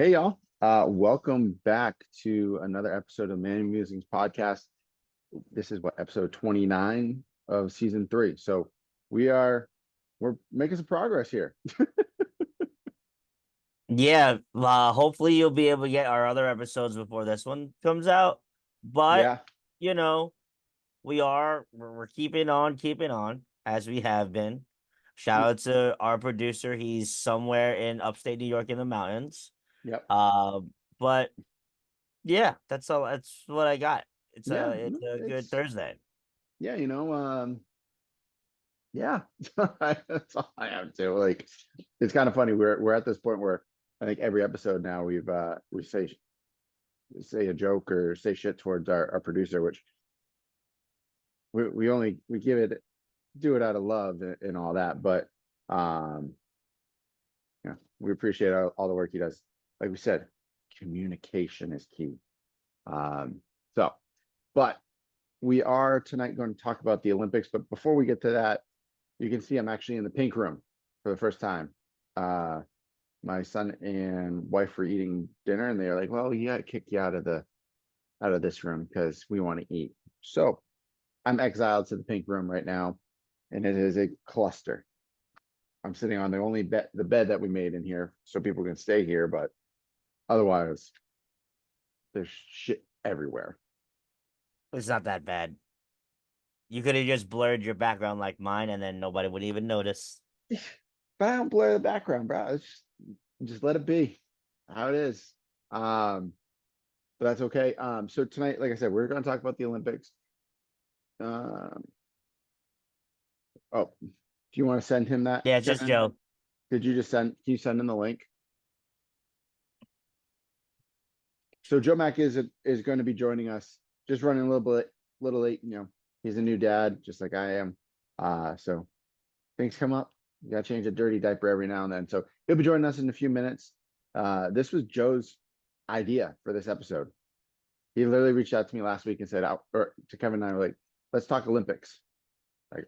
Hey y'all. Welcome back to another episode of Man Musings podcast. This is what episode 29 of season 3. So we're making some progress here. Yeah, hopefully you'll be able to get our other episodes before this one comes out. But Yeah. you know, we're keeping on as we have been. Shout out to our producer. He's somewhere in upstate New York in the mountains. Yep. Uh, but yeah, that's all. That's what I got. It's a Yeah. it's a good It's Thursday. yeah, yeah. That's all I have to. Like it's kind of funny. We're at this point where I think every episode now we say a joke or say shit towards our producer, which we give it do it out of love and all that. But um, yeah, we appreciate all the work he does. Like we said, communication is key. Um, so, but we are tonight going to talk about the Olympics. But before we get to that, you can see I'm actually in the pink room for the first time. Uh, my son and wife were eating dinner, and they're like, "Well, you got to kick you out of this room because we want to eat." So I'm exiled to the pink room right now, and it is a cluster. I'm sitting on the bed that we made in here, so people can stay here. But otherwise, there's shit everywhere. It's not that bad. You could have just blurred your background like mine, and then nobody would even notice. But I don't blur the background, bro. Just let it be how it is. Um, but that's okay. So tonight, like I said, we're going to talk about the Olympics. Um, oh, do you want to send him that, Yeah, it's just Kevin? Joe. Did you just send? Can you send him the link? So Joe Mack is going to be joining us. Just running little late. He's a new dad, just like I am. So things come up. You got to change a dirty diaper every now and then. So he'll be joining us in a few minutes. This was Joe's idea for this episode. He literally reached out to me last week and said, or to Kevin and I, were like, let's talk Olympics. Like,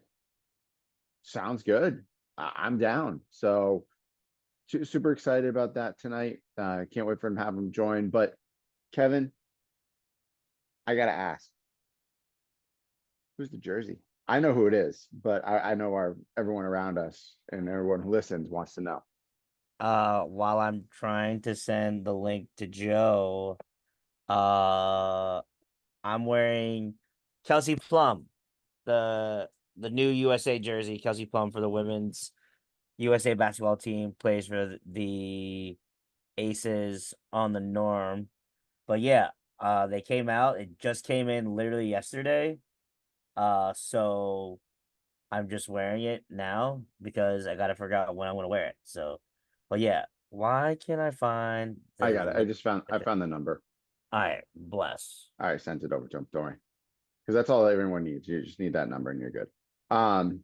sounds good. I'm down. So super excited about that tonight. Can't wait for him to have him join. But Kevin, I gotta ask, who's the jersey? I know who it is, but I know our everyone around us and everyone who listens wants to know. While I'm trying to send the link to Joe, uh, I'm wearing Kelsey Plum, the new USA jersey. Kelsey Plum for the women's USA basketball team plays for the Aces on the Norm. But yeah, they came out. It just came in literally yesterday. So I'm just wearing it now because I gotta figure out when I'm gonna wear it. So, but yeah, why can't I find I the got it. link? I found the number. All right, bless. All right, sent it over to him. Don't worry. Because that's all everyone needs. You just need that number and you're good. Um,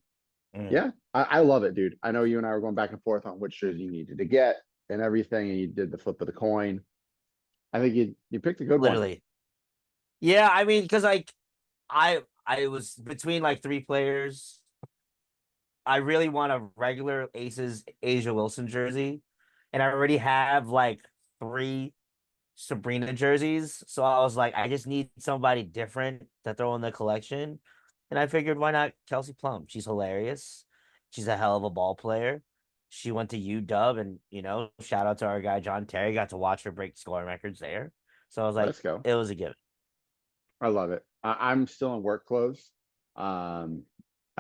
Mm. yeah, I love it, dude. I know you and I were going back and forth on which jersey you needed to get and everything, and you did the flip of the coin. I think you picked a good one. Literally, yeah. I mean, because like I was between like three players. I really want a regular Aces Asia Wilson jersey, and I already have like three Sabrina jerseys. So I was like, I just need somebody different to throw in the collection. And I figured, why not Kelsey Plum? She's hilarious. She's a hell of a ball player. She went to UW, and shout out to our guy John Terry. Got to watch her break scoring records there. So I was like, Let's go. it was a given. I love it. I'm still in work clothes. I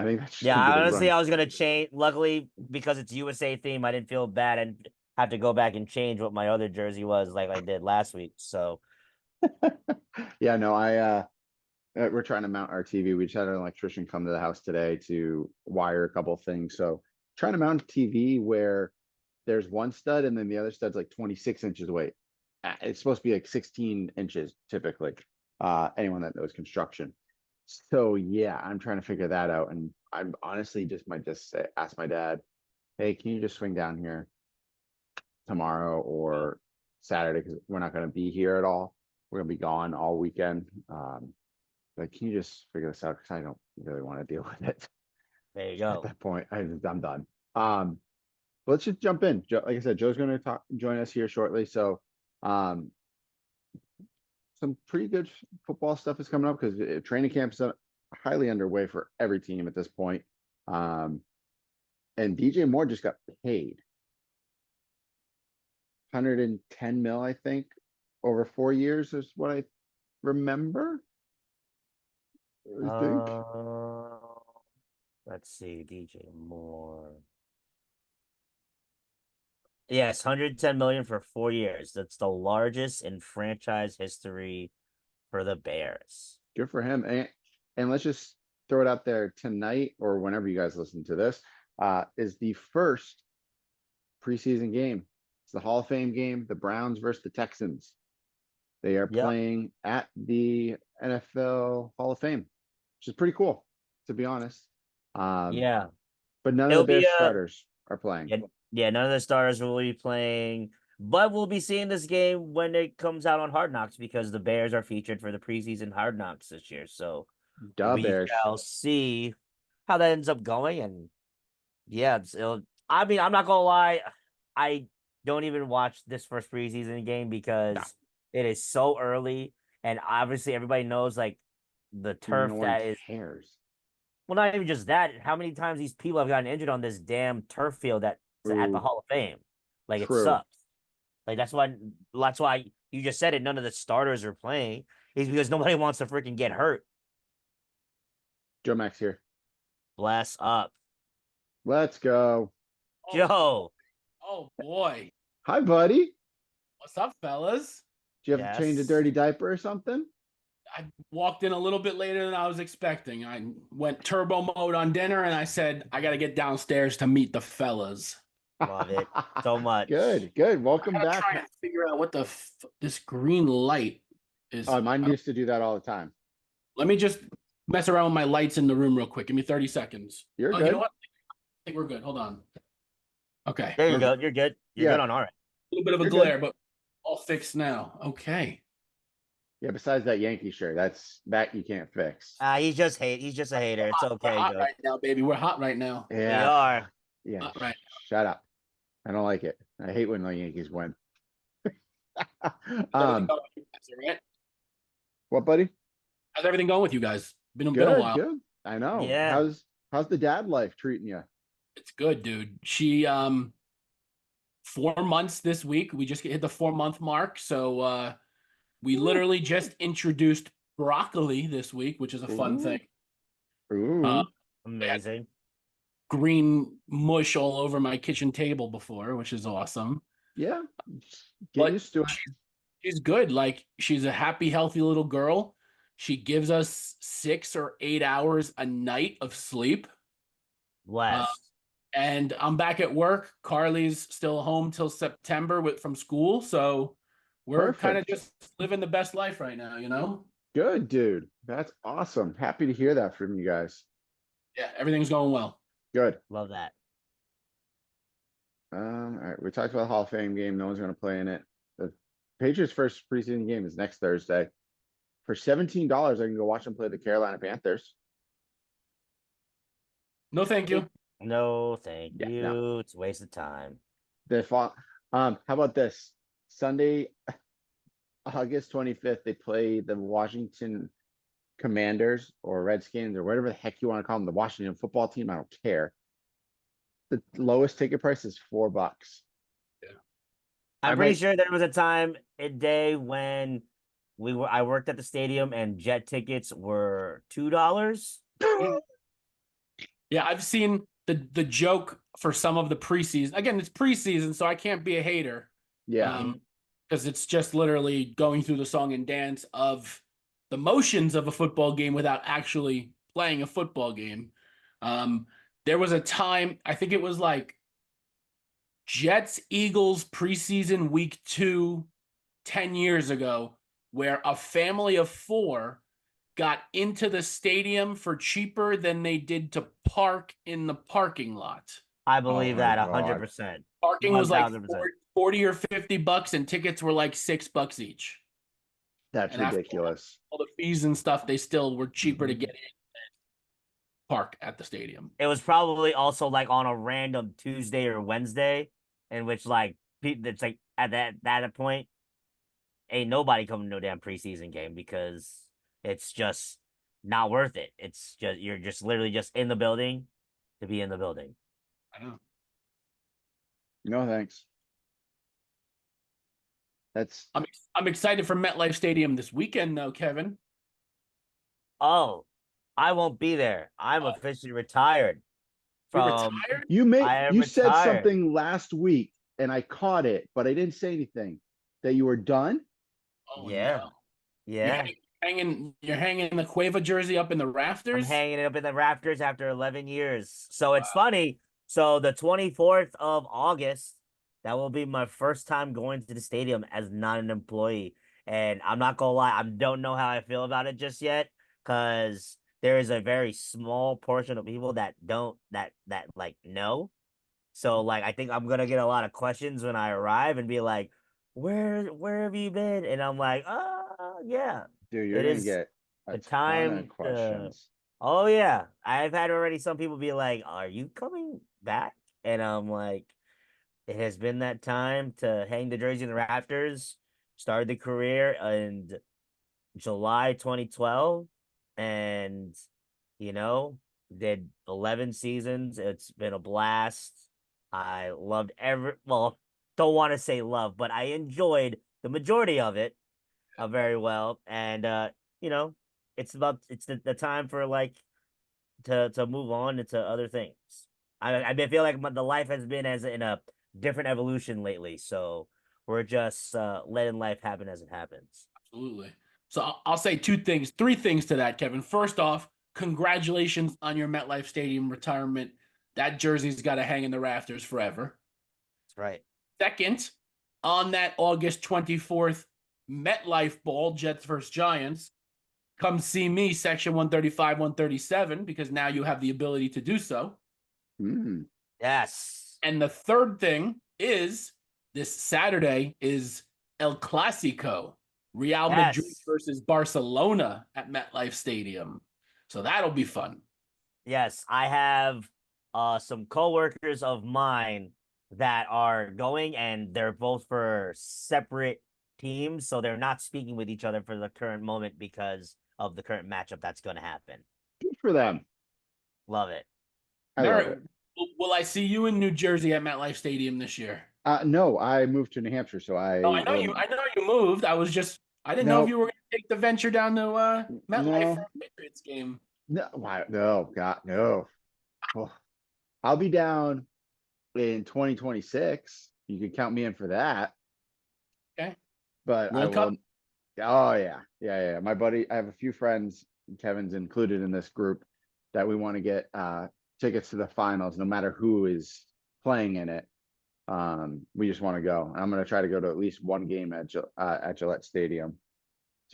think that's just Yeah, gonna be the honestly, run. I was gonna change. Luckily, because it's USA theme, I didn't feel bad and have to go back and change what my other jersey was, like I did last week. So Yeah, no, we're trying to mount our TV. We just had an electrician come to the house today to wire a couple of things. So trying to mount a TV where there's one stud and then the other stud's like 26 inches away. It's supposed to be like 16 inches typically. Anyone that knows construction. So yeah, I'm trying to figure that out. And I'm honestly just might just ask my dad, hey, can you just swing down here tomorrow or Saturday? Because we're not going to be here at all. We're going to be gone all weekend. Like, can you just figure this out? Because I don't really want to deal with it there you at go. that point. I'm done. Let's just jump in. Like I said, Joe's going to join us here shortly. So Um, some pretty good football stuff is coming up because training camp's highly underway for every team at this point. Um, and DJ Moore just got paid 110 mil, I think, over 4 years is what I remember. I think. Uh, let's see, DJ Moore. Yes, 110 million for 4 years. That's the largest in franchise history for the Bears. Good for him. And let's just throw it out there tonight or whenever you guys listen to this, is the first preseason game. It's the Hall of Fame game, the Browns versus the Texans. They are Yep. playing at the NFL Hall of Fame, which is pretty cool, to be honest. Yeah. But none of It'll the be Bears starters are playing. yeah, none of the starters will be playing, but we'll be seeing this game when it comes out on Hard Knocks because the Bears are featured for the preseason Hard Knocks this year. So Duh, we Bears. shall see how that ends up going. And yeah, I mean, I'm not gonna lie, I don't even watch this first preseason game because No. it is so early, and obviously everybody knows like the turf No one that is. cares. Well, not even just that. How many times these people have gotten injured on this damn turf field that's at the Ooh, Hall of Fame? Like it true. sucks. Like that's why you just said it. None of the starters are playing. Is because nobody wants to freaking get hurt. Joe Max here. Bless up, Let's go. Oh, Joe. oh boy. Hi, buddy. What's up, fellas? Do you have to change a Yes. dirty diaper or something? I walked in a little bit later than I was expecting. I went turbo mode on dinner and I said, I got to get downstairs to meet the fellas. Love it so much. Good, good. Welcome I'm trying back. to figure out what this green light is. Oh, mine used to do that all the time. Let me just mess around with my lights in the room real quick. Give me 30 seconds. You're Oh, good. you know what? I think we're good. Hold on. Okay. There you We're go. good. You're good. You're Yeah. good on all right. A little bit of a You're glare, good. but all fixed now. Okay. Yeah, besides that Yankee shirt, that you can't fix. He's just a hater. It's We're okay, hot Joe. right now, baby. We're hot right now. We Yeah. are. Yeah. Hot right Shut up. I don't like it. I hate when the Yankees win. How's everything going with you guys, all right? What, buddy? How's everything going with you guys? Been a Good, while. good. I know. Yeah. How's the dad life treating you? It's good, dude. She 4 months this week. We just hit the 4 month mark. So we literally just introduced broccoli this week, which is a fun Ooh. thing. Ooh. Amazing. Green mush all over my kitchen table before, which is awesome. Yeah. Get But used to it. She's good. Like she's a happy, healthy little girl. She gives us 6 or 8 hours a night of sleep. Blessed. And I'm back at work. Carly's still home till September from school. So we're kind of Perfect. just living the best life right now, you know? Good, dude. That's awesome. Happy to hear that from you guys. Yeah, everything's going well. Good. Love that. All right. We talked about the Hall of Fame game. No one's going to play in it. The Patriots' first preseason game is next Thursday. For $17, I can go watch them play the Carolina Panthers. No, thank you. No, thank Yeah, you. no. It's a waste of time. How about this? Sunday, August 25th, they play the Washington Commanders or Redskins or whatever the heck you want to call them, the Washington football team. I don't care. The lowest ticket price is $4. I'm I pretty might- sure there was a day when I worked at the stadium and jet tickets were $2. Yeah, I've seen the joke for some of the preseason. Again, it's preseason, so I can't be a hater. Yeah. Because it's just literally going through the song and dance of the motions of a football game without actually playing a football game. There was a time, I think it was like Jets Eagles preseason week 2, 10 years ago, where a family of 4 got into the stadium for cheaper than they did to park in the parking lot. I believe my that God. 100%. Parking was like 1000%. 40 or $50, and tickets were like $6 each. That's And after ridiculous. all the fees and stuff, they still were cheaper to get in and park at the stadium. It was probably also like on a random Tuesday or Wednesday, in which like it's like at that point, ain't nobody coming to no damn preseason game because it's just not worth it. It's just you're just literally just in the building to be in the building. I know. No, thanks. That's I'm excited for MetLife Stadium this weekend, though, Kevin. Oh, I won't be there. I'm Oh. officially retired You're from. retired? I am you said retired. something last week and I caught it, but I didn't say anything. That you were done? Oh Yeah, no. You're yeah. hanging the Cueva jersey up in the I'm rafters? hanging it up in the rafters after 11 years. So it's funny. So the 24th of August, that will be my first time going to the stadium as not an employee. And I'm not gonna lie, I don't know how I feel about it just yet, because there is a very small portion of people that don't that like know. So like I think I'm gonna get a lot of questions when I arrive and be like, where have you been? And I'm like, yeah, Dude, you're it gonna is get a the ton of time to. questions. Oh yeah, I've had already some people be like, "Are you coming back?" And I'm like, "It has been that time to hang the jersey in the rafters." Started the career in July 2012, and you know, did 11 seasons. It's been a blast. I loved don't want to say love, but I enjoyed the majority of it very well. And you know, it's the time for like to move on into other things. Feel like the life has been as in a different evolution lately, so we're just letting life happen as it happens. Absolutely. So I'll say three things to that, Kevin. First off, congratulations on your MetLife Stadium retirement. That jersey's got to hang in the rafters forever. That's right. Second, on that August 24th MetLife Ball, Jets versus Giants, come see me, section 135, 137, because now you have the ability to do so. Mm. Yes. And the third thing is this Saturday is El Clasico, Real Madrid Yes. versus Barcelona at MetLife Stadium. So that'll be fun. Yes. I have some coworkers of mine that are going, and they're both for separate teams, so they're not speaking with each other for the current moment because of the current matchup that's going to happen. Good for them. Love it. I love Merritt, it. will I see you in New Jersey at MetLife Stadium this year? No, I moved to New Hampshire, so No, I I know will. you. I know you moved. I didn't know if No, you were going to take the venture down to MetLife for no, a Patriots game. no, why, no, God, no. Oh, I'll be down in 2026. You can count me in for that. Okay. But I World Cup. will. Oh yeah. My buddy, I have a few friends. Kevin's included in this group that we want to get tickets to the finals, no matter who is playing in it. We just want to go. I'm gonna try to go to at least one game at Gillette Stadium.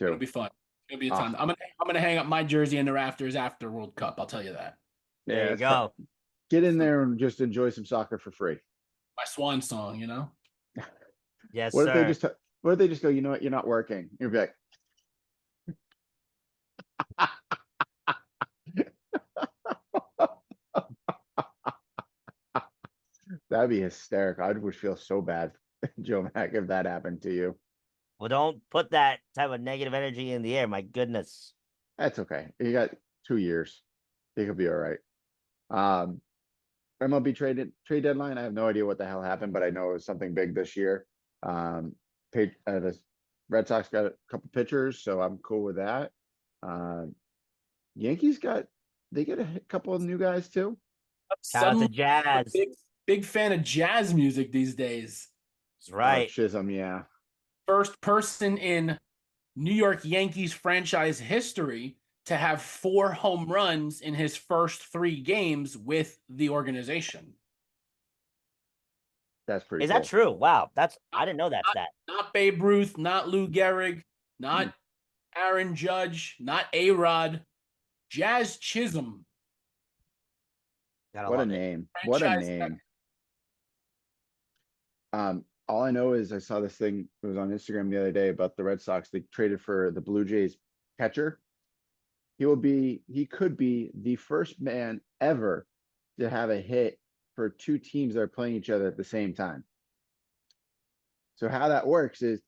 It'll So, be fun. It'll be a ah, time. I'm gonna hang up my jersey in the rafters after World Cup. I'll tell you that. There yeah, you go. get in there and just enjoy some soccer for free. My swan song, you know. Yes, What if they sir. just what if they just go, you know what, you're not working. You'll be like, that'd be hysterical. I would feel so bad, Joe Mac, if that happened to you. Well, don't put that type of negative energy in the air. My goodness. That's okay. You got 2 years. It could be all right. Um, MLB trade deadline. I have no idea what the hell happened, but I know it was something big this year. The Red Sox got a couple pitchers, so I'm cool with that. Uh, Yankees they get a couple of new guys too. Shout out to Suddenly, I'm a Jazz. big fan of jazz music these days. That's right. Chisholm, yeah. First person in New York Yankees franchise history to have 4 home runs in his first 3 games with the organization. That's pretty Is cool. that true? Wow. I didn't know that stat. Not Babe Ruth, not Lou Gehrig, not Aaron Judge, not A-Rod, Jazz Chisholm. Gotta What a love it. name. What a Franchise name. All I know is I saw this thing, it was on Instagram the other day about the Red Sox. They traded for the Blue Jays catcher. He could be the first man ever to have a hit for two teams that are playing each other at the same time. So how that works is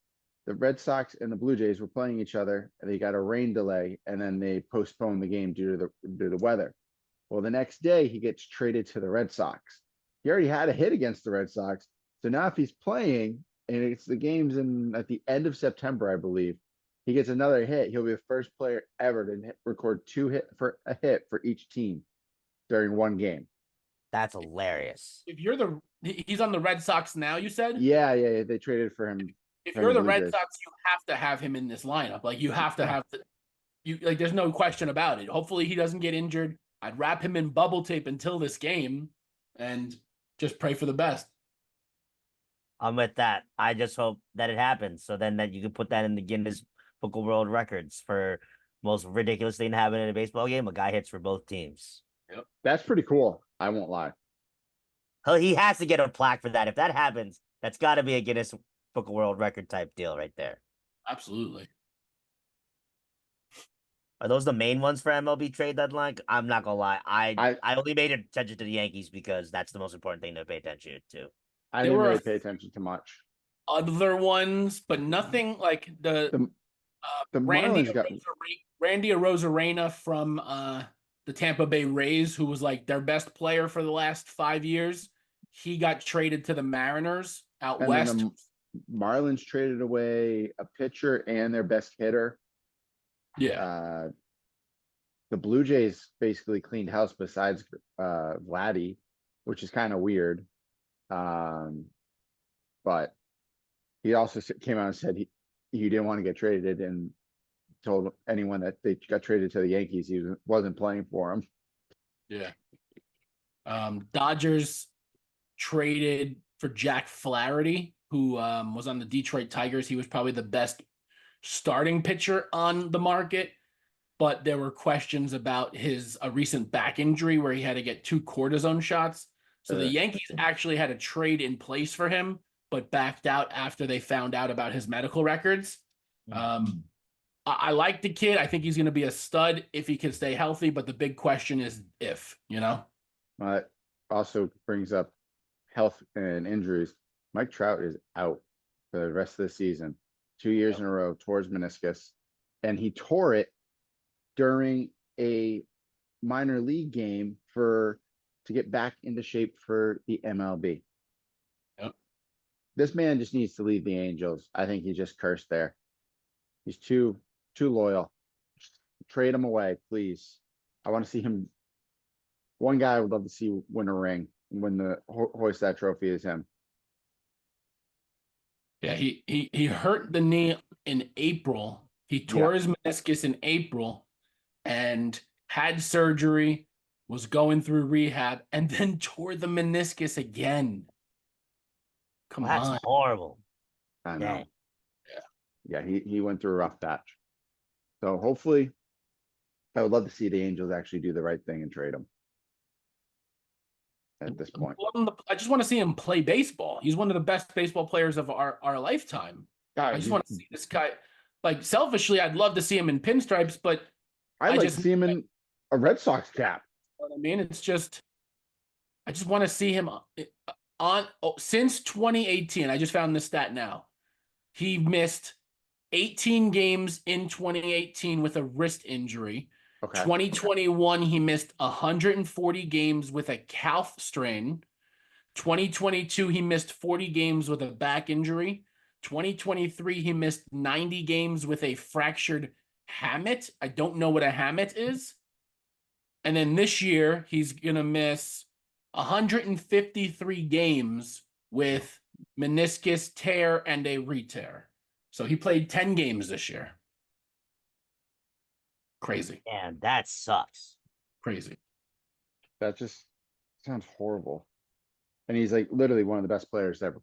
the Red Sox and the Blue Jays were playing each other, and they got a rain delay, and then they postponed the game due to the weather. Well, the next day he gets traded to the Red Sox. He already had a hit against the Red Sox, so now if he's playing and it's the games at the end of September, I believe, he gets another hit. He'll be the first player ever to record a hit for each team during one game. That's hilarious. If you're he's on the Red Sox now, you said? Yeah. They traded for him. If from you're the Blue Red Jays. Sox, you have to have him in this lineup. Like you have to have there's no question about it. Hopefully he doesn't get injured. I'd wrap him in bubble tape until this game and just pray for the best. I'm with that. I just hope that it happens. So then that you can put that in the Guinness Book of World Records for most ridiculous thing to happen in a baseball game. A guy hits for both teams. Yep. That's pretty cool. I won't lie. He has to get a plaque for that. If that happens, that's got to be a Guinness Book of World Record type deal right there. Absolutely. Are those the main ones for MLB trade deadline? I'm not gonna lie. I only made attention to the Yankees because that's the most important thing to pay attention to. I didn't really pay attention to much. Other ones, but nothing like the Marlins got Randy Arozarena from the Tampa Bay Rays, who was like their best player for the last 5 years. He got traded to the Mariners out west. The Marlins traded away a pitcher and their best hitter. Yeah. The Blue Jays basically cleaned house besides Vladdy, which is kind of weird. But he also came out and said he didn't want to get traded and told anyone that they got traded to the Yankees. He wasn't playing for them. Yeah. Dodgers traded for Jack Flaherty, who was on the Detroit Tigers. He was probably the best starting pitcher on the market, but there were questions about his recent back injury where he had to get 2 cortisone shots. So the Yankees actually had a trade in place for him, but backed out after they found out about his medical records. I like the kid. I think he's going to be a stud if he can stay healthy, but the big question is if, It also brings up health and injuries. Mike Trout is out for the rest of the season. 2 years in a row, tore his meniscus, and he tore it during a minor league game to get back into shape for the MLB. Yep. This man just needs to leave the Angels. I think he's just cursed there. He's too loyal. Just trade him away, please. I want to see him. One guy I would love to see win a ring, hoist that trophy is him. Yeah, he hurt the knee in April. He tore his meniscus in April and had surgery, was going through rehab, and then tore the meniscus again. Come on. That's horrible. I know. Dang. Yeah, he went through a rough patch. So hopefully, I would love to see the Angels actually do the right thing and trade him at this point. I just want to see him play baseball. He's one of the best baseball players of our lifetime. God, I just want to see this guy. Like, selfishly, I'd love to see him in pinstripes, but I'd like to see him in a Red Sox cap. You know what I mean? It's just, I just want to see him since 2018. I just found this stat now. He missed 18 games in 2018 with a wrist injury. Okay. 2021, he missed 140 games with a calf strain. 2022, he missed 40 games with a back injury. 2023, he missed 90 games with a fractured hamate. I don't know what a hamate is. And then this year, he's going to miss 153 games with meniscus tear and a re-tear. So he played 10 games this year. Crazy. Man, that sucks. Crazy. That just sounds horrible. And he's like literally one of the best players ever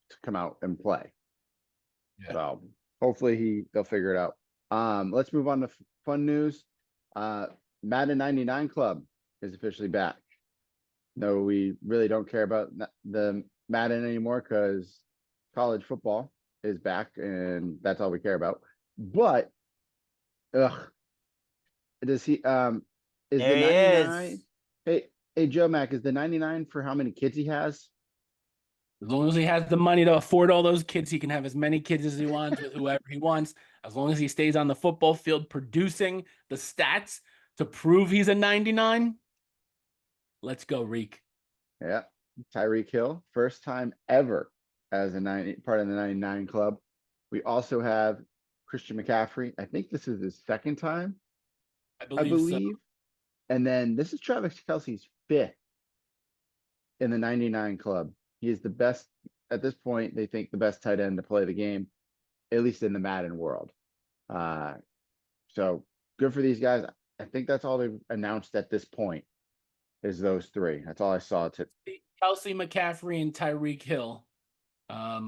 to come out and play. Yeah. So hopefully they'll figure it out. Let's move on to fun news. Madden 99 Club is officially back. No, we really don't care about the Madden anymore because college football is back and that's all we care about. But does he is There the he 99 is. hey Joe Mac, is the 99 for how many kids he has? As long as he has the money to afford all those kids, he can have as many kids as he wants with whoever he wants. As long as he stays on the football field producing the stats to prove he's a 99. Let's go, Reek. Yeah. Tyreek Hill, first time ever as a 90 part of the 99 club. We also have Christian McCaffrey. I think this is his second time, I I believe so. believe. And then this is Travis Kelce's fifth in the 99 club. He is the best at this point. They think the best tight end to play the game, at least in the Madden world. So good for these guys. I think that's all they've announced at this point is those three. That's all I saw. Kelsey, McCaffrey, and Tyreek Hill. Let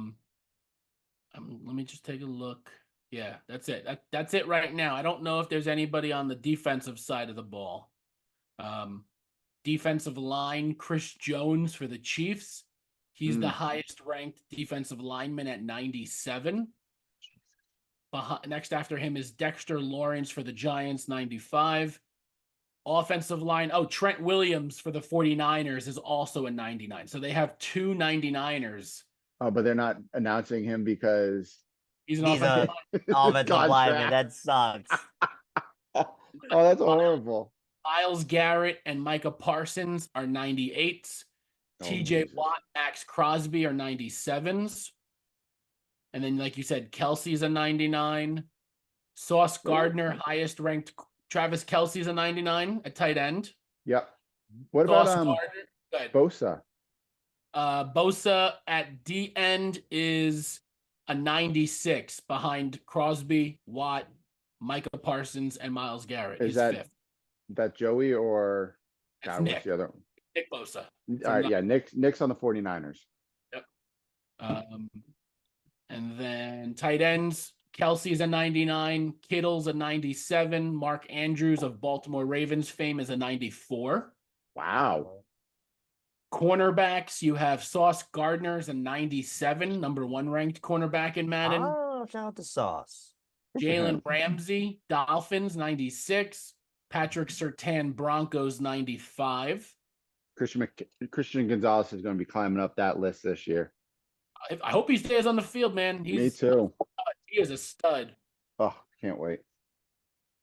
me just take a look. Yeah, that's it. That's it right now. I don't know if there's anybody on the defensive side of the ball. Defensive line, Chris Jones for the Chiefs. He's the highest ranked defensive lineman at 97. Next after him is Dexter Lawrence for the Giants, 95. Offensive line, Trent Williams for the 49ers is also a 99. So they have two 99ers. Oh, but they're not announcing him because He's an He's offensive a offensive lineman. contract. That sucks. Oh, that's horrible. Biles Garrett and Micah Parsons are 98s. Oh, TJ Jesus. Watt, Max Crosby are 97s. And then, like you said, Kelsey's a 99. Sauce Gardner, highest ranked. Travis Kelsey's a 99 at tight end. Yep. What Sauce about Gardner. Go ahead. Bosa? Bosa at D end is a 96 behind Crosby, Watt, Micah Parsons, and Myles Garrett. Is He's that fifth. that Joey or That's God, what's Nick. the other one? Nick Bosa. All right, yeah, Nick's on the 49ers. And then tight ends, Kelsey's a 99, Kittle's a 97, Mark Andrews of Baltimore Ravens fame is a 94. Wow. Cornerbacks, you have Sauce Gardner's a 97, number one ranked cornerback in Madden. Oh, shout out to Sauce. Jalen Ramsey, Dolphins, 96. Patrick Surtain, Broncos, 95. Christian Gonzalez is going to be climbing up that list this year. I hope he stays on the field, man. Me too. He is a stud. Oh, can't wait.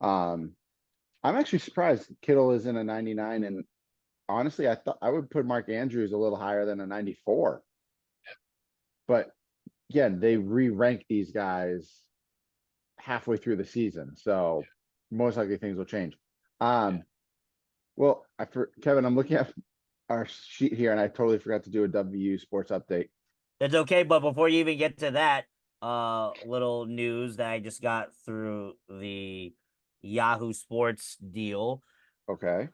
I'm actually surprised Kittle is in a 99, and honestly, I thought I would put Mark Andrews a little higher than a 94. Yeah. But again, they re-rank these guys halfway through the season, so most likely things will change. Well, Kevin, I'm looking at our sheet here, and I totally forgot to do a WU Sports update. It's okay, but before you even get to that, little news that I just got through the Yahoo Sports deal. Okay.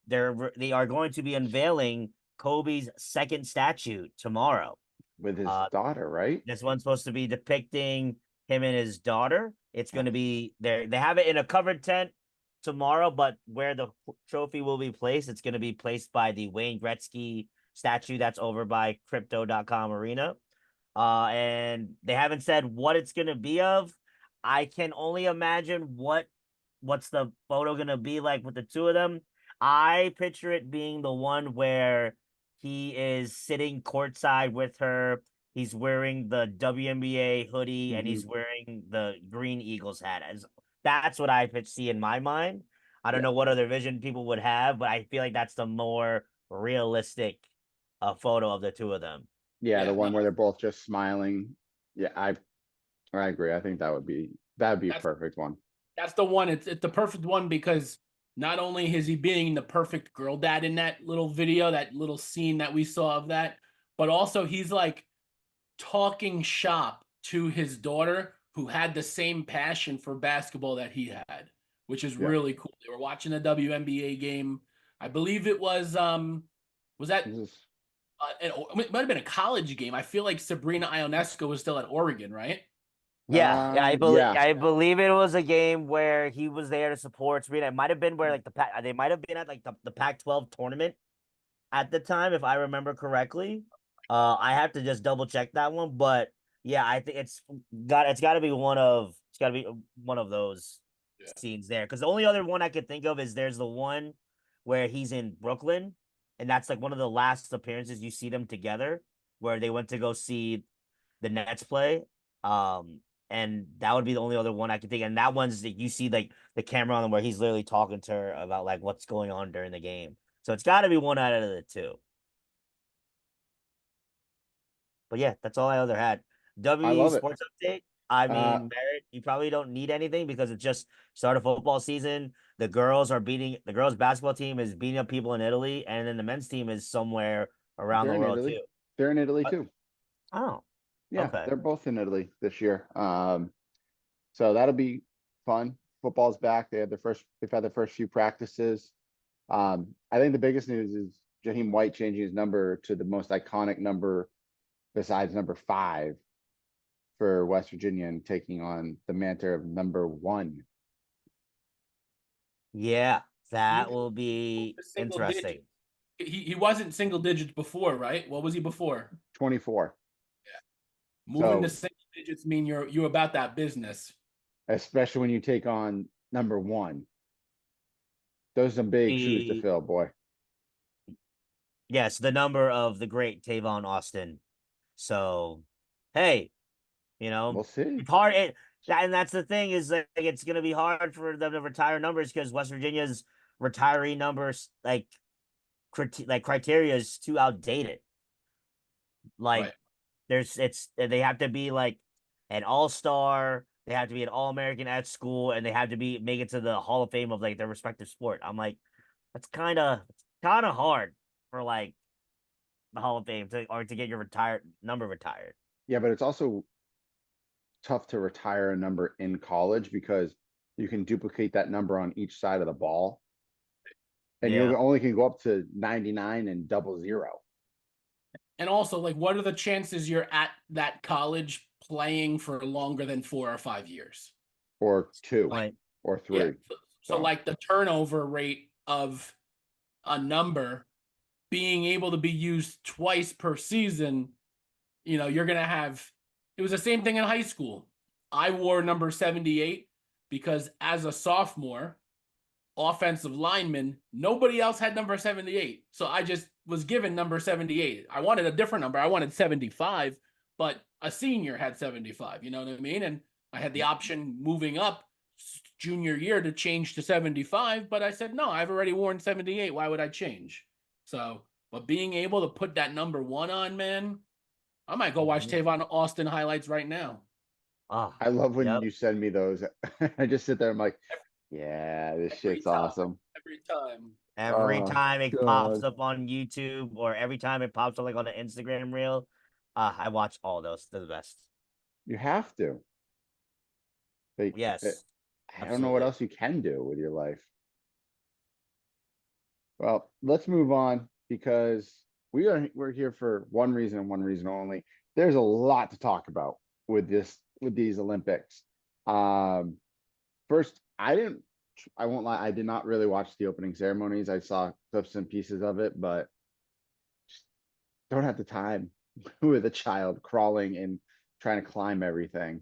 They are going to be unveiling Kobe's second statue tomorrow. With his daughter, right? This one's supposed to be depicting him and his daughter. It's going to be there. They have it in a covered tent tomorrow, but where the trophy will be placed, it's going to be placed by the Wayne Gretzky statue that's over by crypto.com arena. And they haven't said what it's going to be of. I can only imagine what's the photo going to be like with the two of them. I picture it being the one where he is sitting courtside with her. He's wearing the WNBA hoodie and he's wearing the Green Eagles hat. That's what I see in my mind. I don't know what other vision people would have, but I feel like that's the more realistic photo of the two of them. Yeah, the one where they're both just smiling. Yeah, I agree. I think that'd be a perfect one. That's the one. It's the perfect one because not only is he being the perfect girl dad in that little video, that little scene that we saw of that, but also he's like talking shop to his daughter who had the same passion for basketball that he had, which is really cool. They were watching a WNBA game. I believe it was that it might have been a college game. I feel like Sabrina Ionescu was still at Oregon, right? Yeah, I believe it was a game where he was there to support Sabrina. It might have been where like they might have been at like the Pac-12 tournament at the time, if I remember correctly. I have to just double check that one, but yeah, I think it's got to be one of those scenes there. Because the only other one I could think of is there's the one where he's in Brooklyn and that's like one of the last appearances you see them together, where they went to go see the Nets play. And that would be the only other one I can think. And that one's that you see like the camera on him where he's literally talking to her about like what's going on during the game. So it's got to be one out of the two. But yeah, that's all I other had. I WE love it. sports update. I Uh, mean, Barrett, you probably don't need anything because it's just start of football season. The girls basketball team is beating up people in Italy, and then the men's team is somewhere around they're the in world Italy. too. They're in Italy But, too. oh, Yeah, okay. they're both in Italy this year. So that'll be fun. Football's back. They've had their first few practices. I think the biggest news is Jaheim White changing his number to the most iconic number besides number 5 for West Virginia and taking on the mantle of number 1. Yeah, that Moving will be to single digits. interesting. He wasn't single digits before, right? What was he before? 24. Moving to So single digits mean you're about that business. especially when you take on number 1, those are some big shoes to The fill, boy. Yes, the number of the great Tavon Austin. So, hey, We'll see. it's hard. And that's the thing is like it's gonna be hard for them to retire numbers because West Virginia's retiree numbers criteria is too outdated. Like Right. they have to be like an all-star, they have to be an all-American at school, and they have to be make it to the Hall of Fame of like their respective sport. I'm like, that's kind of hard for like the Hall of Fame to get your retired number retired. Yeah, but it's also tough to retire a number in college because you can duplicate that number on each side of the ball. And you Yeah. only can go up to 99 and 00. And also, like, what are the chances you're at that college playing for longer than 4 or 5 years? Or 2 Point. or Yeah. 3. So, So like, the turnover rate of a number being able to be used twice per season, you're going to have. It was the same thing in high school. I wore number 78 because as a sophomore, offensive lineman, nobody else had number 78. So I just was given number 78. I wanted a different number. I wanted 75, but a senior had 75. You know what I mean? And I had the option moving up junior year to change to 75, but I said, no, I've already worn 78. Why would I change? So, but being able to put that number 1 on, man, I might go watch Mhm. Tavon Austin highlights right now. Oh, I love when yep. you send me those. I just sit there. I'm like, yeah, this Every shit's time. awesome. Every time. Every Oh, time it pops God. up on YouTube or every time it pops up like on the Instagram reel, I watch all those. They're the best. You have to. Like, Yes, I don't know what absolutely. else you can do with your life. Well, let's move on because we're here for one reason and one reason only. There's a lot to talk about with these Olympics. Um, First, I won't lie, I did not really watch the opening ceremonies. I saw clips and pieces of it, but just don't have the time with a child crawling and trying to climb everything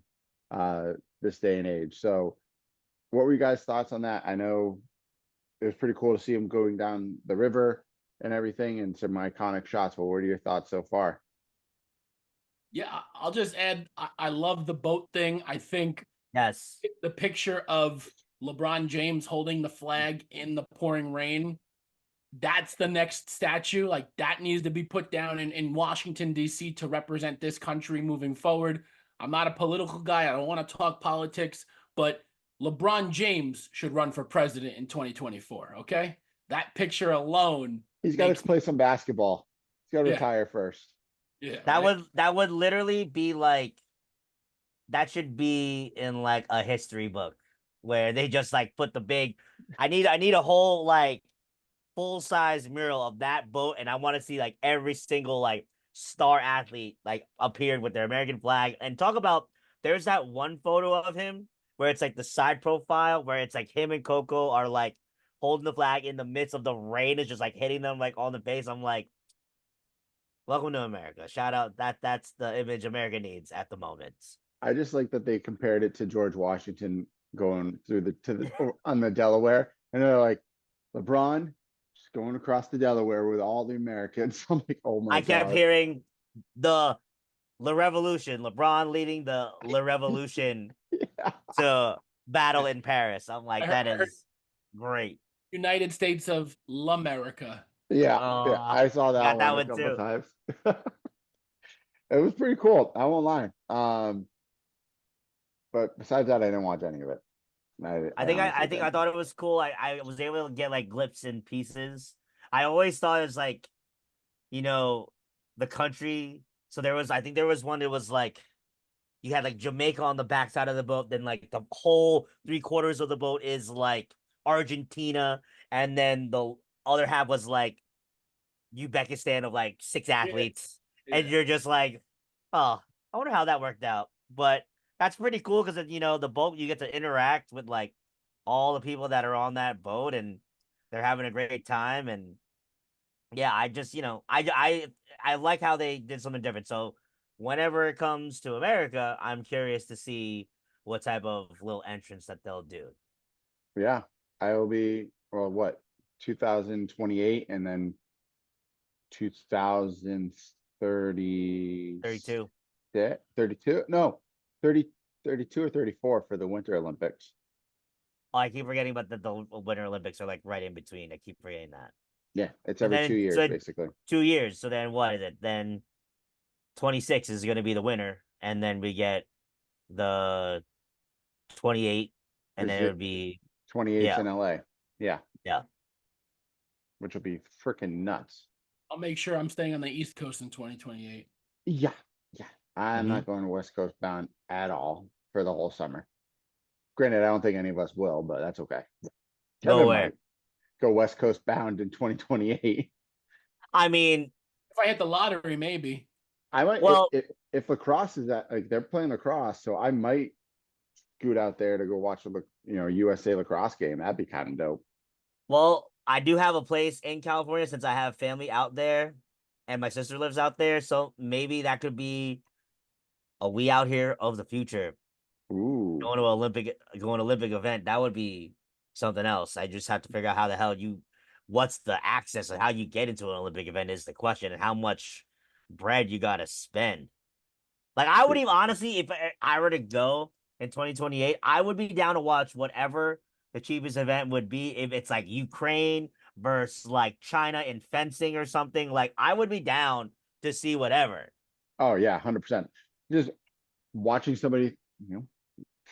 this day and age. So what were you guys' thoughts on that? I know it was pretty cool to see him going down the river and everything and some iconic shots, but what are your thoughts so far? Yeah, I'll just add, I love the boat thing. I think Yes. the picture of LeBron James holding the flag in the pouring rain, that's the next statue. Like, that needs to be put down in Washington, D.C. to represent this country moving forward. I'm not a political guy. I don't want to talk politics, but LeBron James should run for president in 2024. Okay. That picture alone He's got to makes me, play some basketball. He's got to yeah, retire first. yeah, That right. would literally be like that should be in like a history book where they just like put the big I need a whole like full-size mural of that boat and I want to see like every single like star athlete like appeared with their American flag and talk about there's that one photo of him where it's like the side profile where it's like him and Coco are like holding the flag in the midst of the rain is just like hitting them like on the face. I'm like, welcome to America. Shout out that's the image America needs at the moment. I just like that they compared it to George Washington going through on the Delaware, and they're like, LeBron, just going across the Delaware with all the Americans. I'm like, oh my I kept God. hearing the La Revolution, LeBron leading the La Revolution Yeah. to battle in Paris. I'm like, that I heard is great. United States of L'America. Yeah. I saw that got that one a one couple too. times. It was pretty cool. I won't lie. But besides that, I didn't watch any of it. I honestly I didn't. thought it was cool. I was able to get like glimpses and pieces. I always thought it was like, you know, the country. So I think there was one that was like you had like Jamaica on the backside of the boat, then like the whole 3/4 of the boat is like Argentina, and then the other half was like Uzbekistan of like 6 athletes, and Yeah. you're just like, oh, I wonder how that worked out. But that's pretty cool because the boat you get to interact with like all the people that are on that boat, and they're having a great time. And yeah, I just I like how they did something different. So whenever it comes to America, I'm curious to see what type of little entrance that they'll do. Yeah. I will be, well, what, 2028 and then 2030, 32. 32? No, 30, 32 or 34 for the Winter Olympics. Oh, I keep forgetting about the Winter Olympics are like right in between. I keep forgetting that. Yeah, it's And every 2 years, so basically. 2 years. So then what is it? Then 26 is going to be the winner, and then we get the 28, and Is then it it would be 28's yeah, in LA? Yeah, yeah. which will be freaking nuts. I'll make sure I'm staying on the East Coast in 2028. Yeah, yeah. I'm Mhm. not going West Coast bound at all for the whole summer. Granted, I don't think any of us will, but that's okay. Kevin Nowhere. might go West Coast bound in 2028. I mean, If I hit the lottery, maybe. I might well, if lacrosse is at, like, they're playing lacrosse, so I might scoot out there to go watch the USA lacrosse game. That'd be kind of dope. I do have a place in California since I have family out there, and my sister lives out there. So maybe that could be a we out here of the future Ooh, going to Olympic event. That would be something else. I just have to figure out how the hell what's the access and how you get into an Olympic event is the question, and how much bread you got to spend. Like I would even honestly, if I were to go in 2028, I would be down to watch whatever the cheapest event would be. If it's like Ukraine versus like China in fencing or something, like I would be down to see whatever. oh yeah, 100%. Just watching somebody,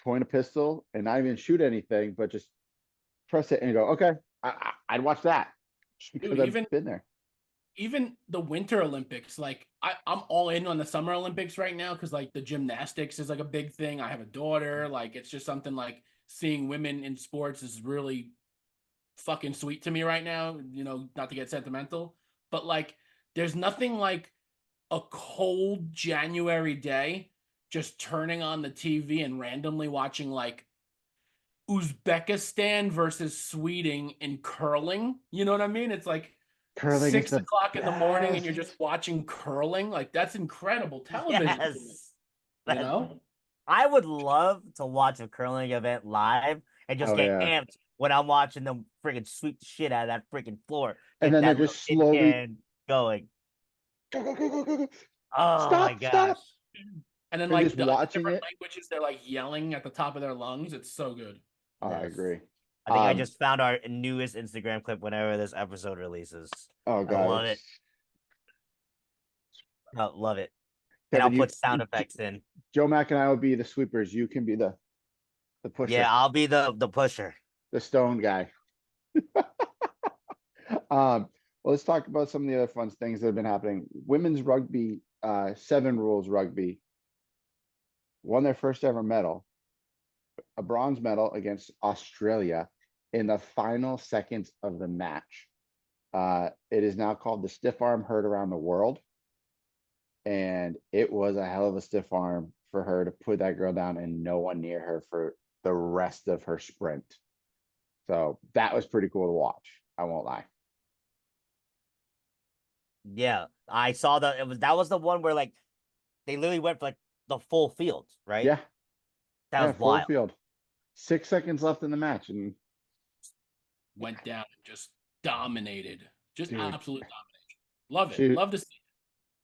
point a pistol and not even shoot anything, but just press it and go, okay, I'd watch that just because Dude, I've been there. even the Winter Olympics, like I'm all in on the Summer Olympics right now because like the gymnastics is like a big thing. I have a daughter, like it's just something like seeing women in sports is really fucking sweet to me right now, not to get sentimental, but like there's nothing like a cold January day just turning on the TV and randomly watching like Uzbekistan versus Sweden in curling. You know what I mean? It's like Curling is 6 the o'clock in the morning and best. you're just watching curling. Like that's incredible television to me, Yes, you know? I would love to watch a curling event live and just Oh get yeah. amped when I'm watching them freaking sweep the shit out of that freaking floor. And Get then they're that little just tin slowly can going. go, go, go, go, go, go. Oh my Stop, gosh. stop. And then And like just the watching different it. languages, they're like yelling at the top of their lungs. It's so good. Oh, I Yes. agree. I think I just found our newest Instagram clip whenever this episode releases. Oh I god, love it. I love it. And I'll Kevin, put sound effects in. Joe Mack and I will be the sweepers. You can be the pusher, Yeah, I'll be the pusher. the stone guy. Well, let's talk about some of the other fun things that have been happening. Women's rugby, 7 rules rugby, won their first ever medal, a bronze medal against Australia in the final seconds of the match. It is now called the stiff arm heard around the world. And it was a hell of a stiff arm for her to put that girl down and no one near her for the rest of her sprint. So that was pretty cool to watch. I won't lie. Yeah, I saw that was the one where like they literally went for like the full field, right? Yeah. That Yeah. was Full wild. field. 6 seconds left in the match. And Went down and just dominated. Just Dude. absolute domination. Love it. She Love to see it.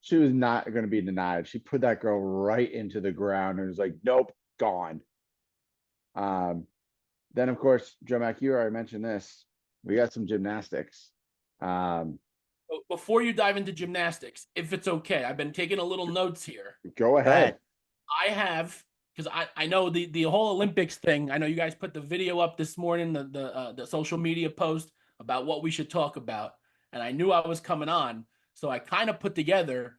she was not going to be denied. She put that girl right into the ground and was like, "Nope, gone." Um, then of course, Joe Mac, you already mentioned this. We got some gymnastics. Um, Before you dive into gymnastics, if it's okay, I've been taking a little notes here. Go ahead. I have, because I know the whole Olympics thing. I know you guys put the video up this morning, the social media post about what we should talk about, and I knew I was coming on, so I kind of put together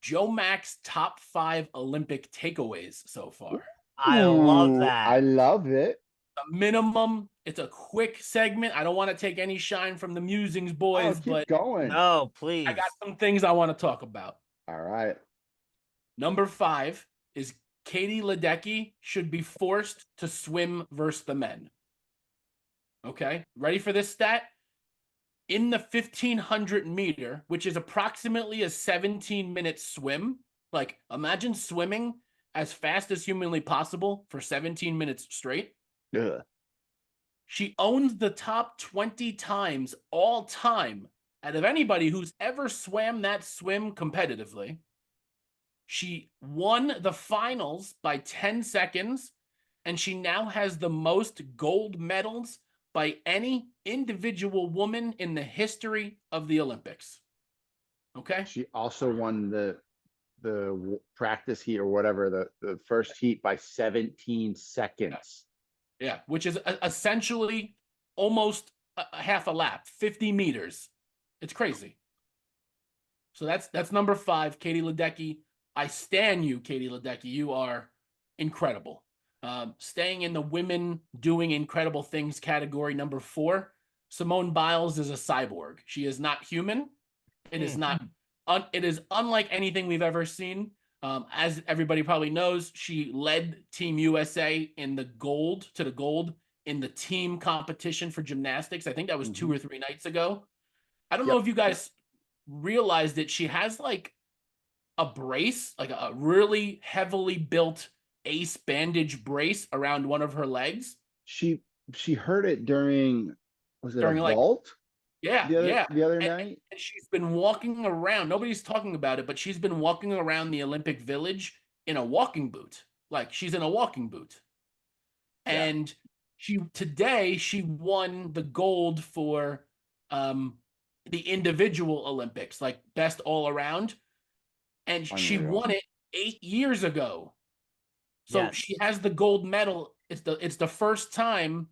Joe Mac's top 5 Olympic takeaways so far. I love Ooh, that. I love it. A minimum. It's a quick segment. I don't want to take any shine from the musings, Oh, boys, keep but going. No, I please. got some things I want to talk about. All right. Number 5 is Katie Ledecky should be forced to swim versus the men. Okay, ready for this stat? In the 1500 meter, which is approximately a 17-minute swim, like imagine swimming as fast as humanly possible for 17 minutes straight. Ugh. She owns the top 20 times all time out of anybody who's ever swam that swim competitively. She won the finals by 10 seconds, and she now has the most gold medals by any individual woman in the history of the Olympics. Okay? She also won the practice heat or whatever, the first heat by 17 seconds. Yeah, which is essentially almost a half a lap, 50 meters. It's crazy. So that's number 5, Katie Ledecky. I stan you, Katie Ledecky. You are incredible. Staying in the women doing incredible things category, number 4, Simone Biles is a cyborg. She is not human. It is not. It is unlike anything we've ever seen. As everybody probably knows, she led Team USA in the gold in the team competition for gymnastics. I think that was 2 or 3 nights ago. I don't know if you guys realized that she has like a brace, like a really heavily built ace bandage brace around one of her legs. She heard it during, was it During a like vault Yeah, the other And, night? and she's been walking around. Nobody's talking about it, but she's been walking around the Olympic Village in a walking boot. Like she's in a walking boot. Yeah. And today she won the gold for the individual Olympics, like best all around. And she Unreal. won it 8 years ago. So Yes. she has the gold medal. It's the first time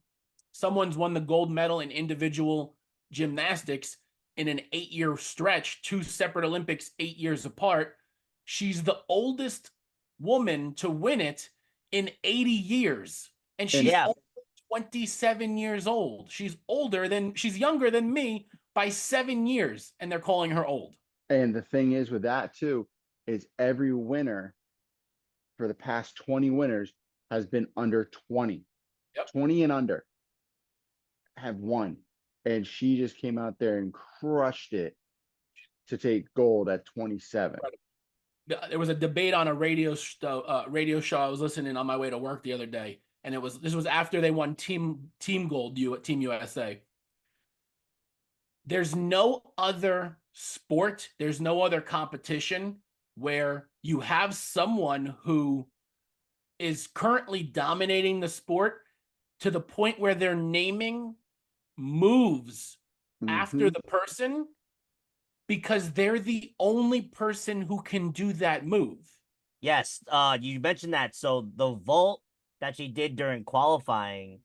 someone's won the gold medal in individual gymnastics in an 8-year stretch, 2 separate Olympics, 8 years apart. She's the oldest woman to win it in 80 years. And she's Yeah. only 27 years old. She's younger than me by 7 years, and they're calling her old. And the thing is with that too, is every winner for the past 20 winners has been under 20. Yep. 20 and under have won. And she just came out there and crushed it to take gold at 27. There was a debate on a radio show I was listening on my way to work the other day, and this was after they won team gold at Team USA. There's no other sport, there's no other competition where you have someone who is currently dominating the sport to the point where they're naming moves after the person because they're the only person who can do that move. Yes, you mentioned that. So the vault that she did during qualifying,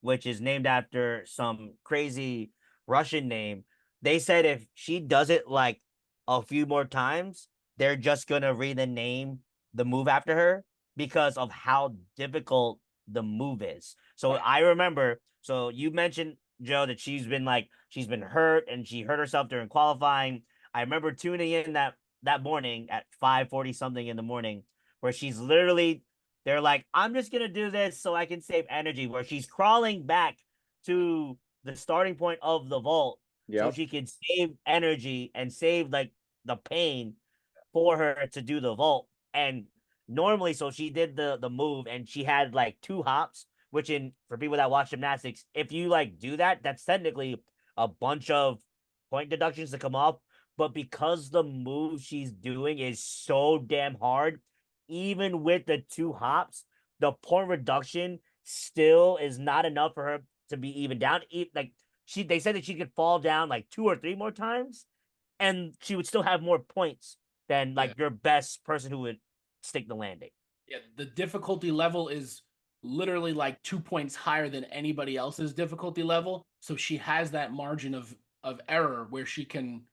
which is named after some crazy Russian name, they said if she does it like a few more times, they're just gonna rename the move after her because of how difficult the move is. So I remember, so you mentioned, Joe, that she's been hurt and she hurt herself during qualifying. I remember tuning in that morning at 5:40 something in the morning, where they're like, I'm just gonna do this so I can save energy, where she's crawling back to the starting point of the vault so she can save energy and save like the pain for her to do the vault. And normally, so she did the move and she had like 2 hops, which for people that watch gymnastics, if you like do that, that's technically a bunch of point deductions to come up. But because the move she's doing is so damn hard, even with the 2 hops, the point reduction still is not enough for her to be even down. Like they said that she could fall down like 2 or 3 more times, and she would still have more points than like your best person who would stick the landing. Yeah, the difficulty level is literally like 2 points higher than anybody else's difficulty level. So she has that margin of error where she can,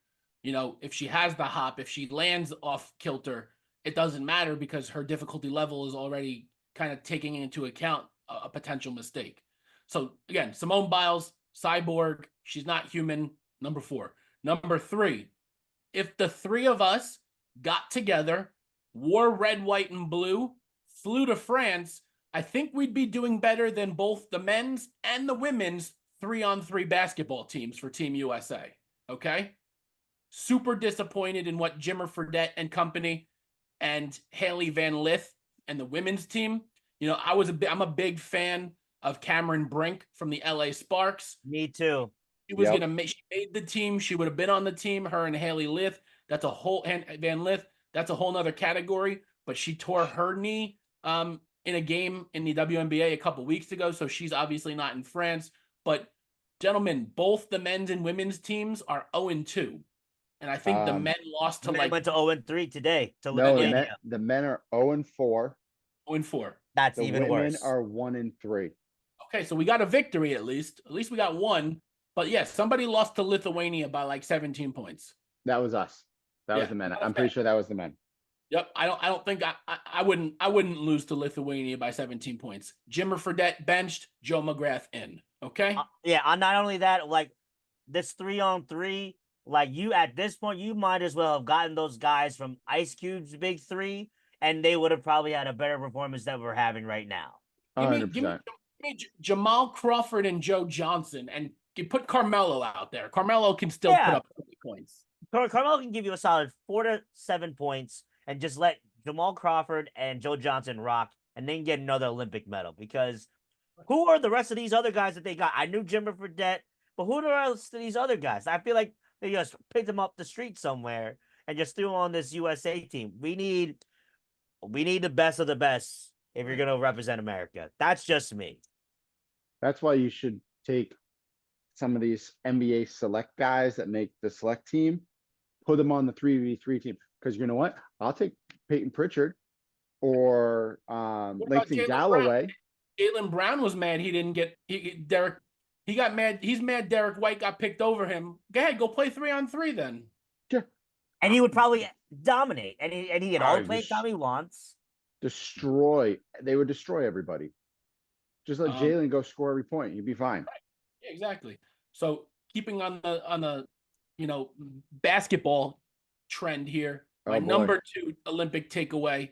if she has the hop, if she lands off kilter, it doesn't matter because her difficulty level is already kind of taking into account a potential mistake. So again, Simone Biles, cyborg, she's not human, number 4. Number 3, if the 3 of us got together, wore red, white, and blue, flew to France, I think we'd be doing better than both the men's and the women's 3-on-3 basketball teams for Team USA. Okay? Super disappointed in what Jimmer Fredette and company and Haley Van Lith and the women's team. I'm a big fan of Cameron Brink from the LA Sparks. Me too. She was gonna make. She made the team. She would have been on the team. Her and Haley Lith. That's a whole Van Lith. That's a whole nother category. But she tore her knee in a game in the WNBA a couple weeks ago. So she's obviously not in France. But gentlemen, both the men's and women's teams are 0-2, and I think the men lost to went to 0-3 today. The men are 0-4. 0-4. That's even worse. The women are 1-3. Okay, so we got a victory at least. At least we got one. But yes, somebody lost to Lithuania by like 17 points. That was us. That was the men. I'm pretty sure that was the men. Yep. I don't think I wouldn't lose to Lithuania by 17 points. Jimmer Fredette benched, Joe McGrath in. Okay. Not only that, like this 3-on-3, like you at this point, you might as well have gotten those guys from Ice Cube's big 3, and they would have probably had a better performance that we're having right now. 100%. Give me Jamal Crawford and Joe Johnson, and you put Carmelo out there. Carmelo can still put up 20 points. Carmelo can give you a solid 4 to 7 points, and just let Jamal Crawford and Joe Johnson rock, and then get another Olympic medal. Because who are the rest of these other guys that they got? I knew Jimmer Fredette, but who are the rest of these other guys? I feel like they just picked them up the street somewhere and just threw on this USA team. We need the best of the best if you're going to represent America. That's just me. That's why you should take some of these NBA select guys that make the select team, put them on the 3v3 team. Because you know what? I'll take Peyton Pritchard or Langston Galloway. Jaylen Brown was mad he didn't get Derek. He got mad. He's mad Derek White got picked over him. Go ahead, go play 3-on-3 then. Sure. And he would probably dominate. And he had all the playing time he wants. They would destroy everybody. Just let Jaylen go score every point. You'd be fine. Right. Yeah, exactly. So keeping on the basketball trend here, my number 2 Olympic takeaway: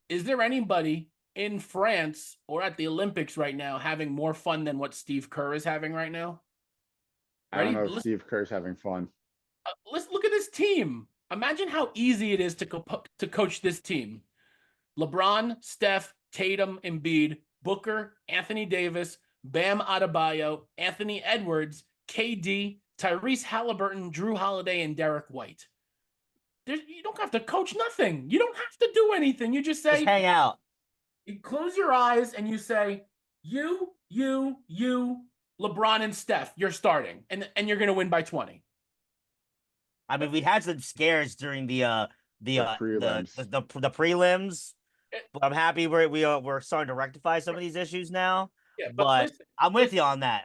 is there anybody in France or at the Olympics right now having more fun than what Steve Kerr is having right now? I don't know if Steve Kerr's having fun. Let's look at this team. Imagine how easy it is to coach this team. LeBron, Steph, Tatum, Embiid, Booker, Anthony Davis, Bam Adebayo, Anthony Edwards, KD, Tyrese Halliburton, Drew Holiday, and Derek White. You don't have to coach nothing. You don't have to do anything. You just say, just hang out. You close your eyes and you say, you, LeBron and Steph, you're starting, and you're going to win by 20. I mean, we had some scares during the prelims, but I'm happy we're starting to rectify some of these issues now. Yeah, but listen, I'm with you on that.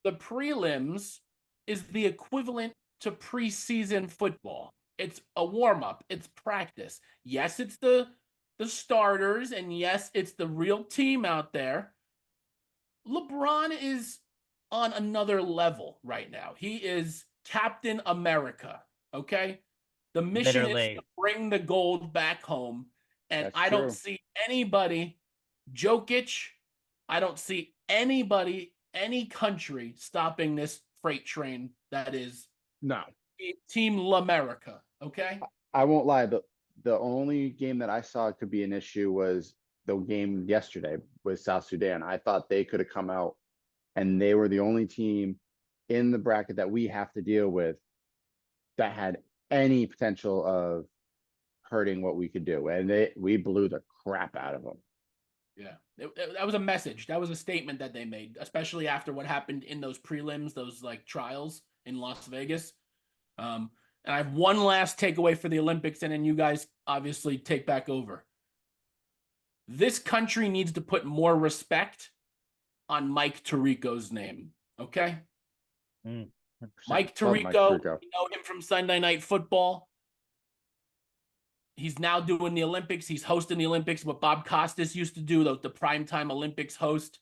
The prelims is the equivalent to preseason football. It's a warm-up. It's practice. Yes, it's the starters, and yes, it's the real team out there. LeBron is on another level right now. He is Captain America, okay? The mission is to bring the gold back home, and I don't see anybody, Jokic, I don't see anybody, any country stopping this freight train that is Team L'America, okay? I won't lie, but the only game that I saw could be an issue was the game yesterday with South Sudan. I thought they could have come out, and they were the only team in the bracket that we have to deal with that had any potential of hurting what we could do, and we blew the crap out of them. Yeah, that was a message. That was a statement that they made, especially after what happened in those prelims, those like trials in Las Vegas. And I have one last takeaway for the Olympics, and then you guys obviously take back over. This country needs to put more respect on Mike Tirico's name. Okay, Mike Tirico, you know him from Sunday Night Football. He's now doing the Olympics. He's hosting the Olympics, what Bob Costas used to do, the primetime Olympics host.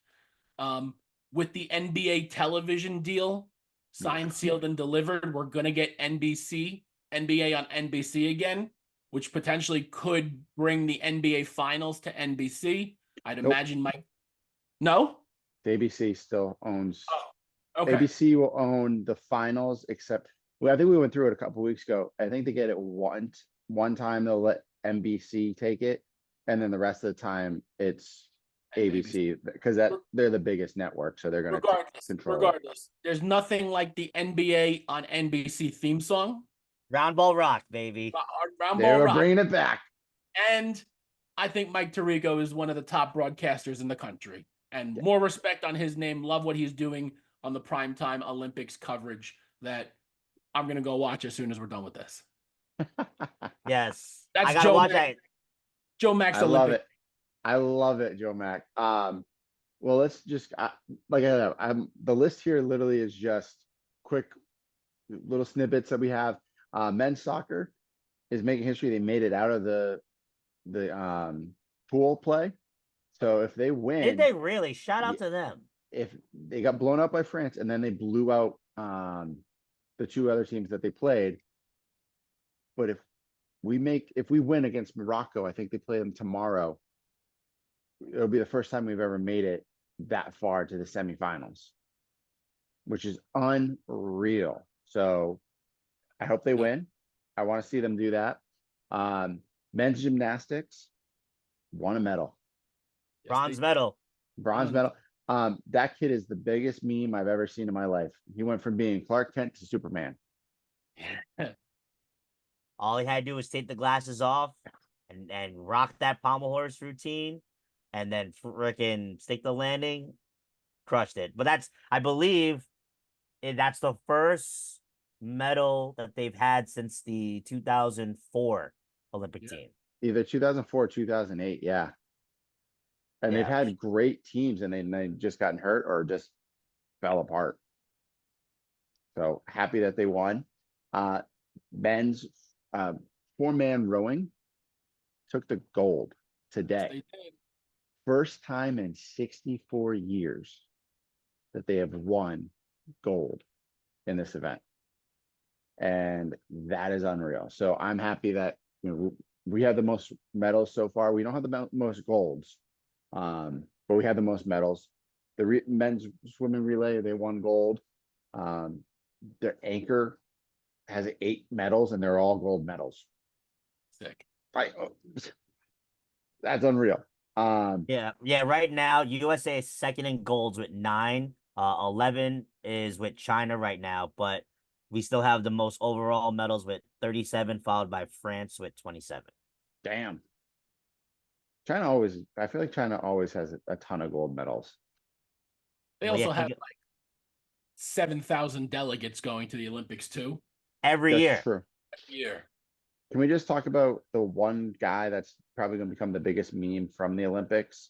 With the NBA television deal signed, sealed, and delivered, we're going to get NBA on NBC again, which potentially could bring the NBA finals to NBC. I'd imagine Mike. No? The ABC still owns. Oh, okay. ABC will own the finals, except, well, I think we went through it a couple weeks ago. I think they get it one time they'll let NBC take it, and then the rest of the time it's ABC, because they're the biggest network, so they're going to control. Regardless, there's nothing like the NBA on NBC theme song. Round Ball Rock, baby. Round They Ball were Rock. bringing it back. And I think Mike Tirico is one of the top broadcasters in the country. And more respect on his name. Love what he's doing on the primetime Olympics coverage that I'm going to go watch as soon as we're done with this. Yes. That's I gotta watch that. Joe Max I Olympic. love it. I love it, Joe Mac. Well, let's just like the list here literally is just quick little snippets that we have. Men's soccer is making history. They made it out of the pool play. So if they win, Did they really? Shout out to them. If they got blown out by France and then they blew out the two other teams that they played. But if we win against Morocco, I think they play them tomorrow. It'll be the first time we've ever made it that far to the semifinals, which is unreal. So I hope they win. I want to see them do that. Men's gymnastics won a medal. Bronze medal. Bronze medal. That kid is the biggest meme I've ever seen in my life. He went from being Clark Kent to Superman. All he had to do was take the glasses off and rock that pommel horse routine, and then frickin' stick the landing, crushed it. But I believe that's the first medal that they've had since the 2004 Olympic team. Either 2004 or 2008, yeah. And they've had great teams, and they just gotten hurt or just fell apart. So happy that they won. Men's 4-man rowing took the gold today. First time in 64 years that they have won gold in this event. And that is unreal. So I'm happy that we have the most medals so far. We don't have the most golds, but we have the most medals. The men's swimming relay, they won gold. Their anchor has 8 medals, and they're all gold medals. Sick. Right. That's unreal. Yeah. Right now, USA is second in golds with 9. 11 is with China right now, but we still have the most overall medals with 37, followed by France with 27. Damn. I feel like China always has a ton of gold medals. They also have like 7,000 delegates going to the Olympics too. Every year. True. Every year. Can we just talk about the one guy that's probably going to become the biggest meme from the Olympics?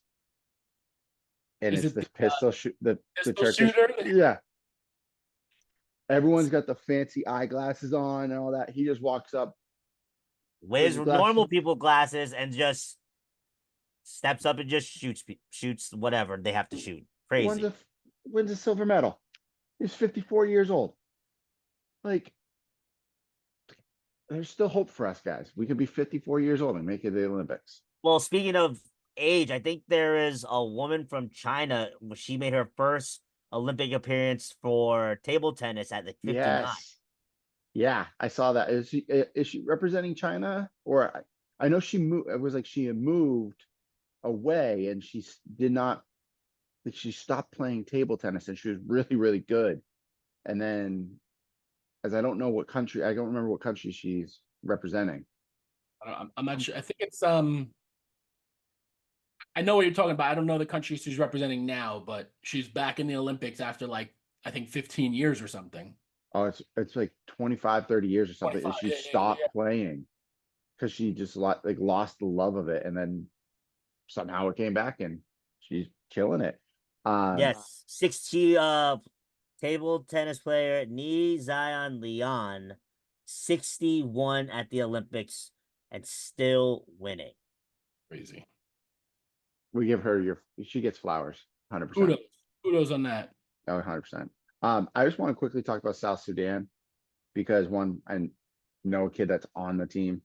And it's the pistol shooter. Yeah. Everyone's got the fancy eyeglasses on and all that. He just walks up, wears normal people glasses, and just steps up and just shoots whatever they have to shoot. Crazy. Wins a silver medal. He's 54 years old. Like, there's still hope for us, guys. We could be 54 years old and make it to the Olympics. Well, speaking of age, I think there is a woman from China. She made her first Olympic appearance for table tennis at like 59. Yes. Yeah, I saw that. Is she representing China? Or I know she moved. It was like she had moved away, and she stopped playing table tennis, and she was really, really good. And then, as I don't know what country, I don't remember what country she's representing. I'm not sure. I think it's I know what you're talking about. I don't know the country she's representing now, but she's back in the Olympics after like I think 15 years or something. Oh, it's like 25, 30 years or something. 25. And she Yeah, stopped playing because she just like lost the love of it. And then somehow it came back and she's killing it. Yes, 60 table tennis player Ni Zion Leon, 61 at the Olympics and still winning. Crazy. We give her she gets flowers, 100%. Kudos on that. Oh, 100%. I just want to quickly talk about South Sudan because one, I know a kid that's on the team,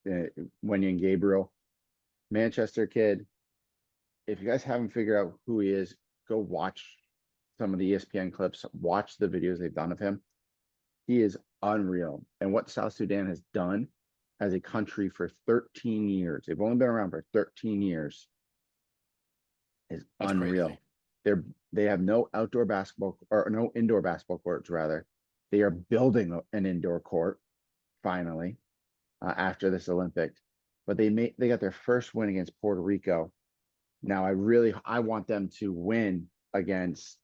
Wenyan Gabriel, Manchester kid. If you guys haven't figured out who he is, go watch some of the ESPN clips, watch the videos they've done of him. He is unreal. And what South Sudan has done as a country for 13 years, they've only been around for 13 years, is That's unreal. crazy. They have no outdoor basketball or no indoor basketball courts rather. They are building an indoor court finally after this Olympics. But they got their first win against Puerto Rico. Now I want them to win against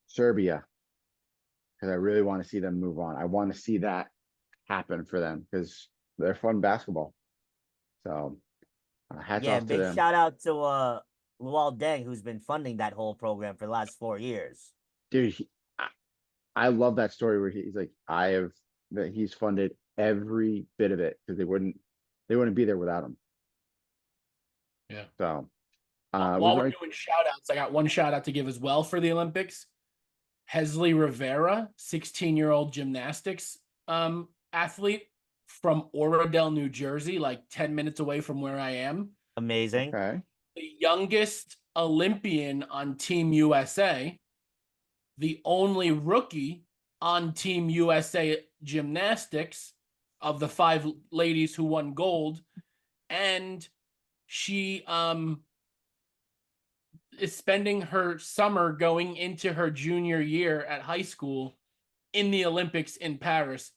Serbia because I really want to see them move on. I want to see that happen for them because they're fun basketball. So hats Yeah, off to big them. shout out to Luol Deng, who's been funding that whole program for the last 4 years. Dude, I love that story where he's like, that he's funded every bit of it because they wouldn't be there without him. Yeah. So while we're doing shout outs, I got one shout out to give as well for the Olympics. Hesley Rivera, 16-year-old gymnastics athlete from Oradell, New Jersey, like 10 minutes away from where I am. Amazing. Okay. The youngest Olympian on Team USA, the only rookie on Team USA gymnastics of the 5 ladies who won gold, and she is spending her summer going into her junior year at high school in the Olympics in Paris,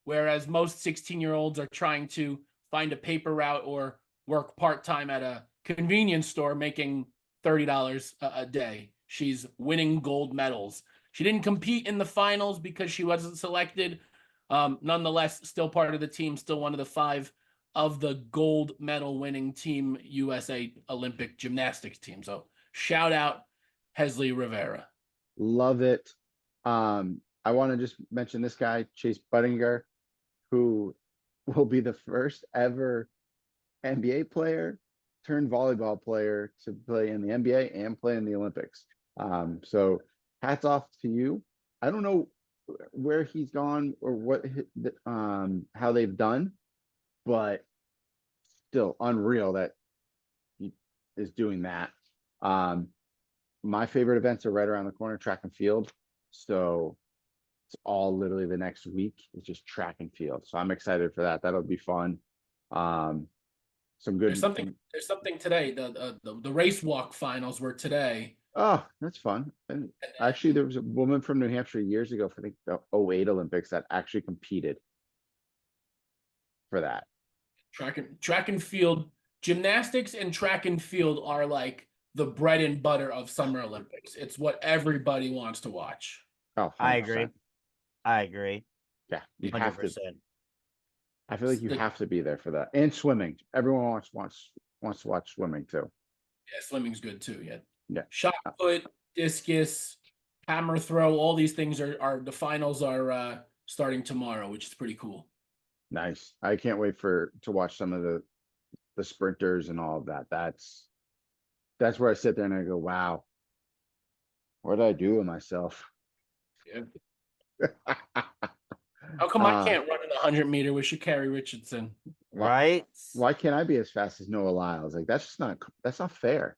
whereas most 16-year-olds are trying to find a paper route or work part-time at a convenience store making $30 a day. She's winning gold medals. She didn't compete in the finals because she wasn't selected. Nonetheless, still part of the team, still one of the 5 of the gold medal winning Team USA Olympic gymnastics team. So shout out Hesley Rivera. Love it. I want to just mention this guy, Chase Budinger, who will be the first ever NBA player turned volleyball player to play in the NBA and play in the Olympics. So hats off to you. I don't know where he's gone or what how they've done, but still unreal that he is doing that. My favorite events are right around the corner, track and field. So it's all literally the next week. It's just track and field. So I'm excited for that. That'll be fun. Some good. There's something today. The race walk finals were today. Oh, that's fun. And actually, there was a woman from New Hampshire years ago for the 08 Olympics that actually competed for that. Track and field, gymnastics and track and field are like the bread and butter of Summer Olympics. It's what everybody wants to watch. Oh, 100%. I agree. Yeah, you have to. 100%. I feel like you have to be there for that. And swimming. Everyone wants to watch swimming too. Yeah, swimming's good too. Yeah. Yeah. Shot put, discus, hammer throw, all these things are the finals are starting tomorrow, which is pretty cool. Nice. I can't wait to watch some of the sprinters and all of that. That's where I sit there and I go, wow, what did I do with myself? Yeah. How come I can't run in the 100-meter with Sha'Carri Richardson? Right? Why can't I be as fast as Noah Lyles? Like that's not fair.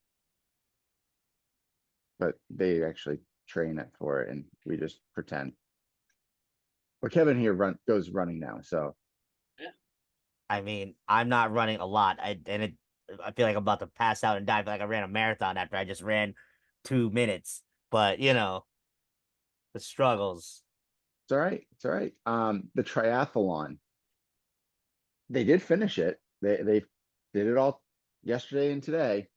But they actually train it for it, and we just pretend. Well, Kevin here goes running now, so. I mean, I'm not running a lot. I feel like I'm about to pass out and die. I feel like I ran a marathon after I just ran 2 minutes. But the struggles. It's all right. It's all right. The triathlon, they did finish it. They did it all yesterday and today.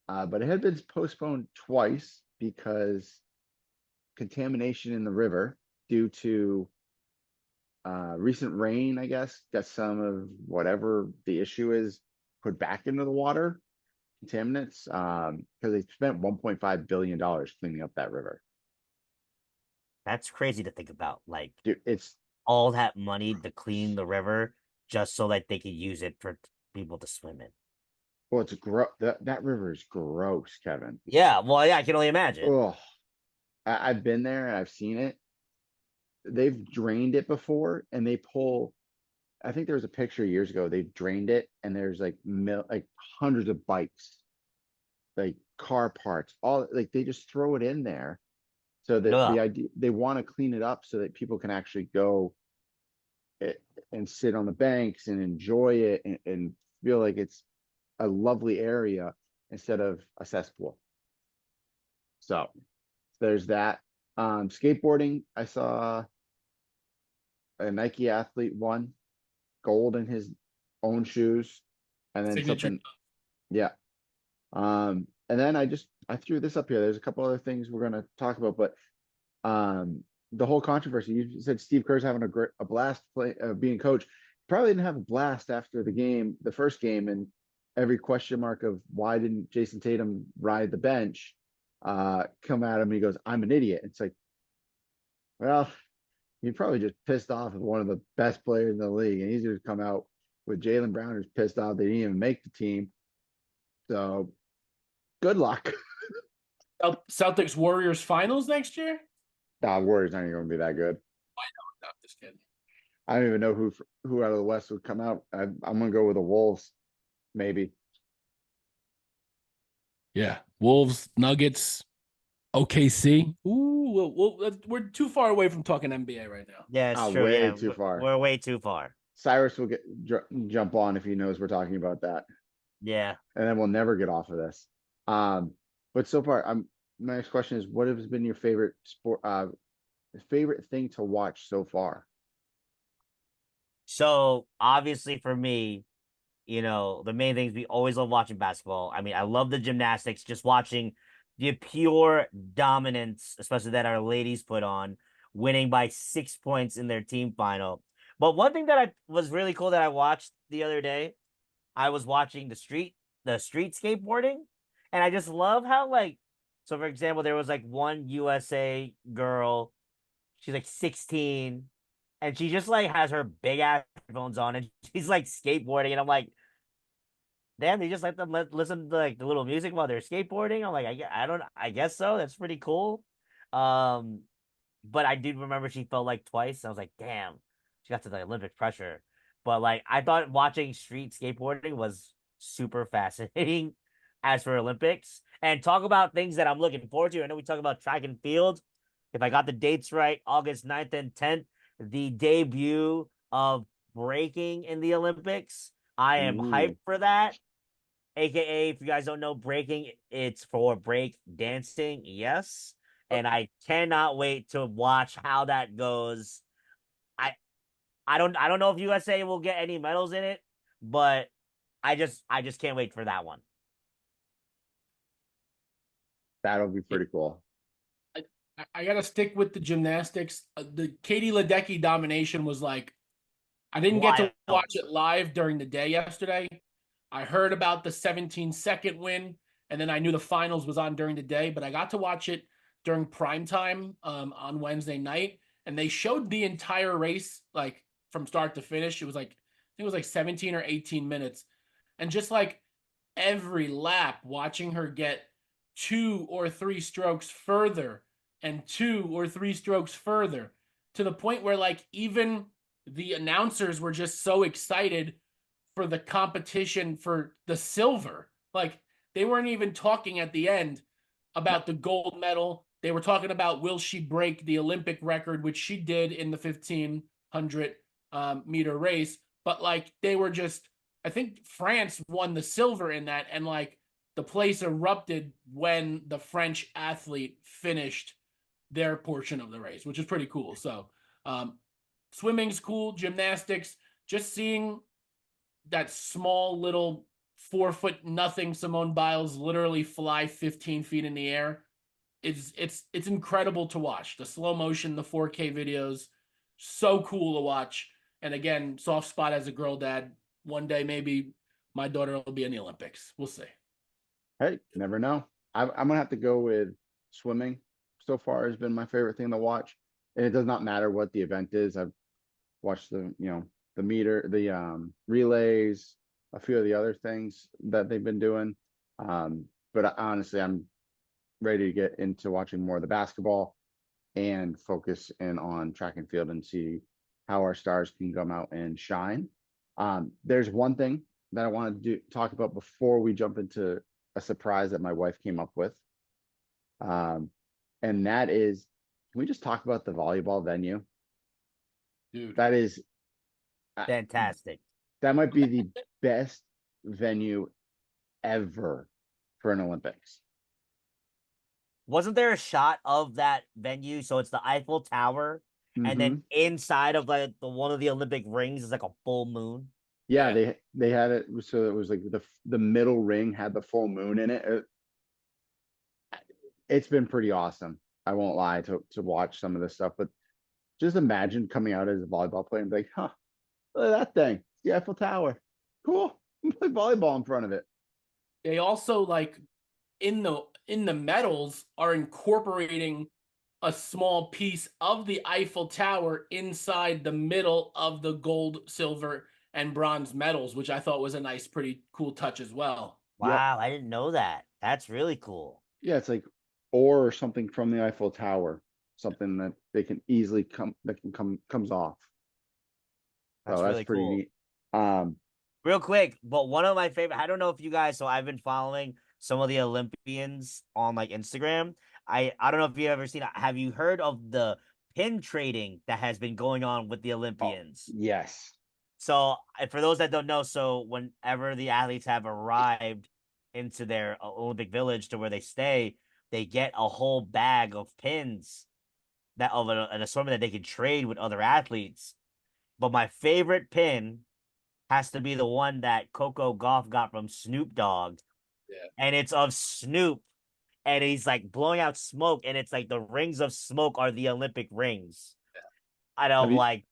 But it had been postponed twice because contamination in the river due to recent rain, I guess, got some of whatever the issue is put back into the water, contaminants, because they spent $1.5 billion cleaning up that river. That's crazy to think about. Like Dude, it's all that money to clean the river just so that they could use it for people to swim in. well, it's gross. That river is gross, Kevin. Yeah, well, yeah, I can only imagine. Oh, I've been there and I've seen it. They've drained it before, and they pull. I think there was a picture years ago. They drained it, and there's like like hundreds of bikes, like car parts, all like they just throw it in there. So that Ugh. the idea they want to clean it up so that people can actually go and sit on the banks and enjoy it and feel like it's a lovely area instead of a cesspool. So there's that. Skateboarding, I saw a Nike athlete won gold in his own shoes, and then Signature. something, yeah. And then I threw this up here. There's a couple other things we're gonna talk about, but the whole controversy. You said Steve Kerr's having a blast being coach. Probably didn't have a blast after the game, the first game, and every question mark of why didn't Jason Tatum ride the bench come at him. He goes, "I'm an idiot." It's like, well, he probably just pissed off at one of the best players in the league, and he's just come out with Jaylen Brown, who's pissed off they didn't even make the team. So, good luck. Celtics Warriors finals next year? Nah, Warriors aren't even going to be that good. No, just kidding. I don't even know who out of the West would come out. I'm going to go with the Wolves, maybe. Yeah, Wolves, Nuggets, OKC. Ooh, we're too far away from talking NBA right now. Yeah, it's true. Way Yeah, too far. We're way too far. Cyrus will jump on if he knows we're talking about that, Yeah. and then we'll never get off of this. But so far, my next question is, what has been your favorite sport? Favorite thing to watch so far? So obviously for me, the main things we always love watching basketball. I mean, I love the gymnastics, just watching the pure dominance, especially that our ladies put on, winning by 6 points in their team final. But one thing that was really cool that I watched the other day, I was watching the street skateboarding, and I just love how so for example, there was like one USA girl, she's like 16, and she just like has her big ass headphones on and she's like skateboarding, and I'm like, damn, they just let them listen to like the little music while they're skateboarding. I'm like, I guess so. That's pretty cool. But I did remember she fell like twice. I was like, damn, she got to the Olympic pressure. But like, I thought watching street skateboarding was super fascinating as for Olympics. And talk about things that I'm looking forward to. I know we talk about track and field. If I got the dates right, August 9th and 10th, the debut of breaking in the Olympics. I am hyped for that. AKA, if you guys don't know, breaking, it's for break dancing. Yes. And I cannot wait to watch how that goes. I don't know if USA will get any medals in it, but I just can't wait for that one. That'll be pretty cool. I gotta stick with the gymnastics. The Katie Ledecky domination was like, I didn't get to watch it live during the day yesterday. I heard about the 17-second win, and then I knew the finals was on during the day, but I got to watch it during prime time on Wednesday night, and they showed the entire race like from start to finish. It was like, I think it was like 17 or 18 minutes, and just like every lap, watching her get 2 or 3 strokes further and 2 or 3 strokes further, to the point where like even the announcers were just so excited for the competition for the silver. Like, they weren't even talking at the end about the gold medal. They were talking about, will she break the Olympic record, which she did in the 1500 meter race. But like, they were just, I think France won the silver in that, and like the place erupted when the French athlete finished their portion of the race, which is pretty cool. So, swimming's cool, gymnastics, just seeing that small little 4 foot nothing Simone Biles literally fly 15 feet in the air. It's incredible to watch. The slow motion, the 4K videos, so cool to watch. And again, soft spot as a girl dad. One day maybe my daughter will be in the Olympics. We'll see. Hey, never know. I'm gonna have to go with swimming. So far has been my favorite thing to watch, and it does not matter what the event is. I've watched the meter, the relays, a few of the other things that they've been doing. But honestly, I'm ready to get into watching more of the basketball and focus in on track and field and see how our stars can come out and shine. There's one thing that I wanted to talk about before we jump into a surprise that my wife came up with. And that is, can we just talk about the volleyball venue? Dude. That is Fantastic. that might be the best venue ever for an Olympics. Wasn't there a shot of that venue? So it's the Eiffel Tower, and then inside of like one of the Olympic rings is like a full moon. Yeah, they had it so it was like the middle ring had the full moon in it. It's been pretty awesome. I won't lie to watch some of this stuff, but just imagine coming out as a volleyball player and be like, huh, look at that thing. The Eiffel Tower. Cool. Play volleyball in front of it. They also like in the medals are incorporating a small piece of the Eiffel Tower inside the middle of the gold, silver, and bronze medals, which I thought was a nice, pretty cool touch as well. Wow, I didn't know that. That's really cool. Yeah, it's like or something from the Eiffel Tower, something that they can easily comes off. That's So that's really pretty cool. neat. Real quick, but one of my favorite, I don't know if you guys, so I've been following some of the Olympians on like Instagram. I don't know if you ever seen, have you heard of the pin trading that has been going on with the Olympians? Yes. So for those that don't know, so whenever the athletes have arrived into their Olympic village to where they stay, they get a whole bag of pins that of an assortment that they can trade with other athletes. But my favorite pin has to be the one that Coco Gauff got from Snoop Dogg. Yeah. And it's of Snoop. And he's like blowing out smoke, and it's like the rings of smoke are the Olympic rings. I know, like,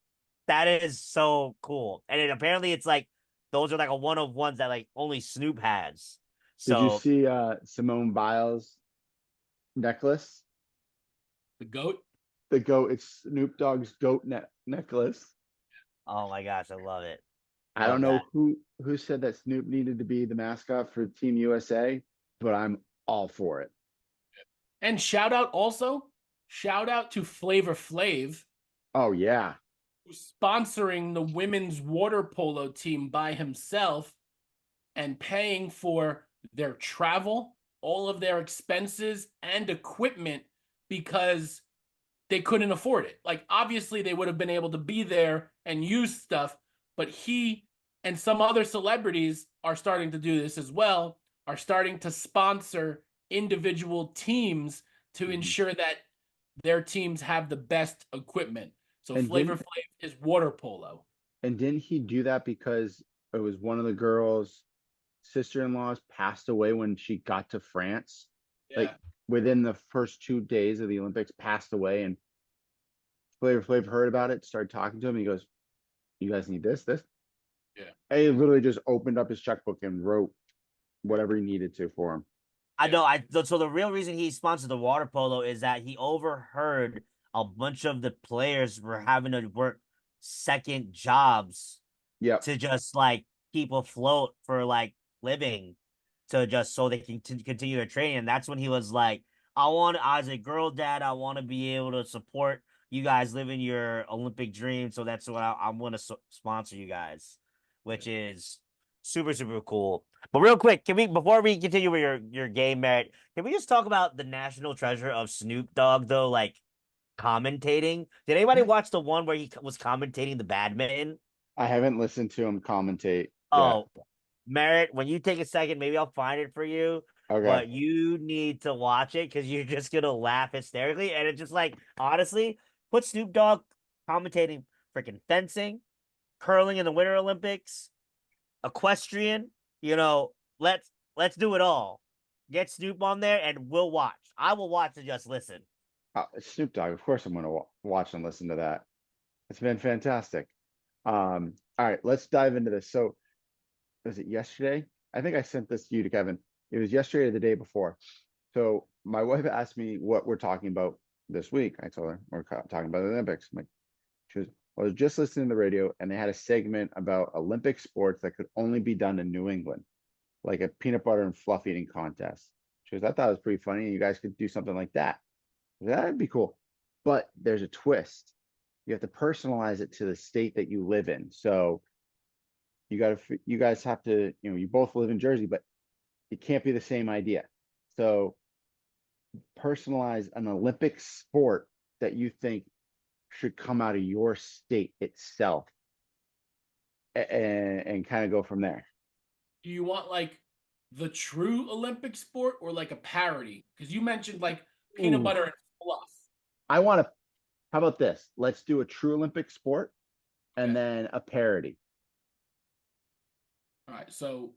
that is so cool. And apparently it's like those are like a one of ones that like only Snoop has. Did you So see Simone Biles necklace? The GOAT? The goat, it's Snoop Dogg's goat necklace. oh my gosh, I love it. I don't Love know that. who said that Snoop needed to be the mascot for Team USA, but I'm all for it. And shout out to Flavor Flav, Oh yeah. who's sponsoring the women's water polo team by himself and paying for their travel, all of their expenses and equipment because they couldn't afford it. Like, obviously, they would have been able to be there and use stuff, but he and some other celebrities are starting to do this as well, are starting to sponsor individual teams to ensure that their teams have the best equipment. So And Flavor Flav is water polo. And didn't he do that because it was one of the girls' sister-in-laws passed away when she got to France? Yeah. Like within the first 2 days of the Olympics, passed away, and Flavor Flav heard about it, started talking to him. He goes, "You guys need this." Yeah. And he literally just opened up his checkbook and wrote whatever he needed to for him. I know. So the real reason he sponsored the water polo is that he overheard a bunch of the players were having to work second jobs Yep. to just like keep afloat for like living, to just so they can continue their training. And that's when he was like, as a girl dad, I want to be able to support you guys living your Olympic dream. So that's what I'm going to sponsor you guys, which is super, super cool. But real quick, before we continue with your game, Merritt, can we just talk about the national treasure of Snoop Dogg though, like commentating? Did anybody watch the one where he was commentating the badminton? I haven't listened to him commentate yet. Oh, Merritt, when you take a second, maybe I'll find it for you. Okay. but you need to watch it because you're just gonna laugh hysterically. And it's just like, honestly, put Snoop Dogg commentating freaking fencing, curling in the Winter Olympics, equestrian. Let's do it all. Get Snoop on there, and we'll watch. I will watch and just listen. Snoop Dogg, of course I'm gonna watch and listen to that. It's been fantastic. All right, let's dive into this. So, was it yesterday? I think I sent this to you to Kevin. It was yesterday or the day before. So my wife asked me what we're talking about this week. I told her we're talking about the Olympics. I'm like, I was just listening to the radio and they had a segment about Olympic sports that could only be done in New England, like a peanut butter and fluff eating contest. She goes, I thought it was pretty funny. You guys could do something like that. That'd be cool. But there's a twist. You have to personalize it to the state that you live in. So you guys have to, you both live in Jersey, but it can't be the same idea. So personalize an Olympic sport that you think should come out of your state itself and kind of go from there. Do you want like the true Olympic sport or like a parody? Because you mentioned like peanut Ooh. butter and fluff. I want to, how about this? Let's do a true Olympic sport and Okay. then a parody. All right, so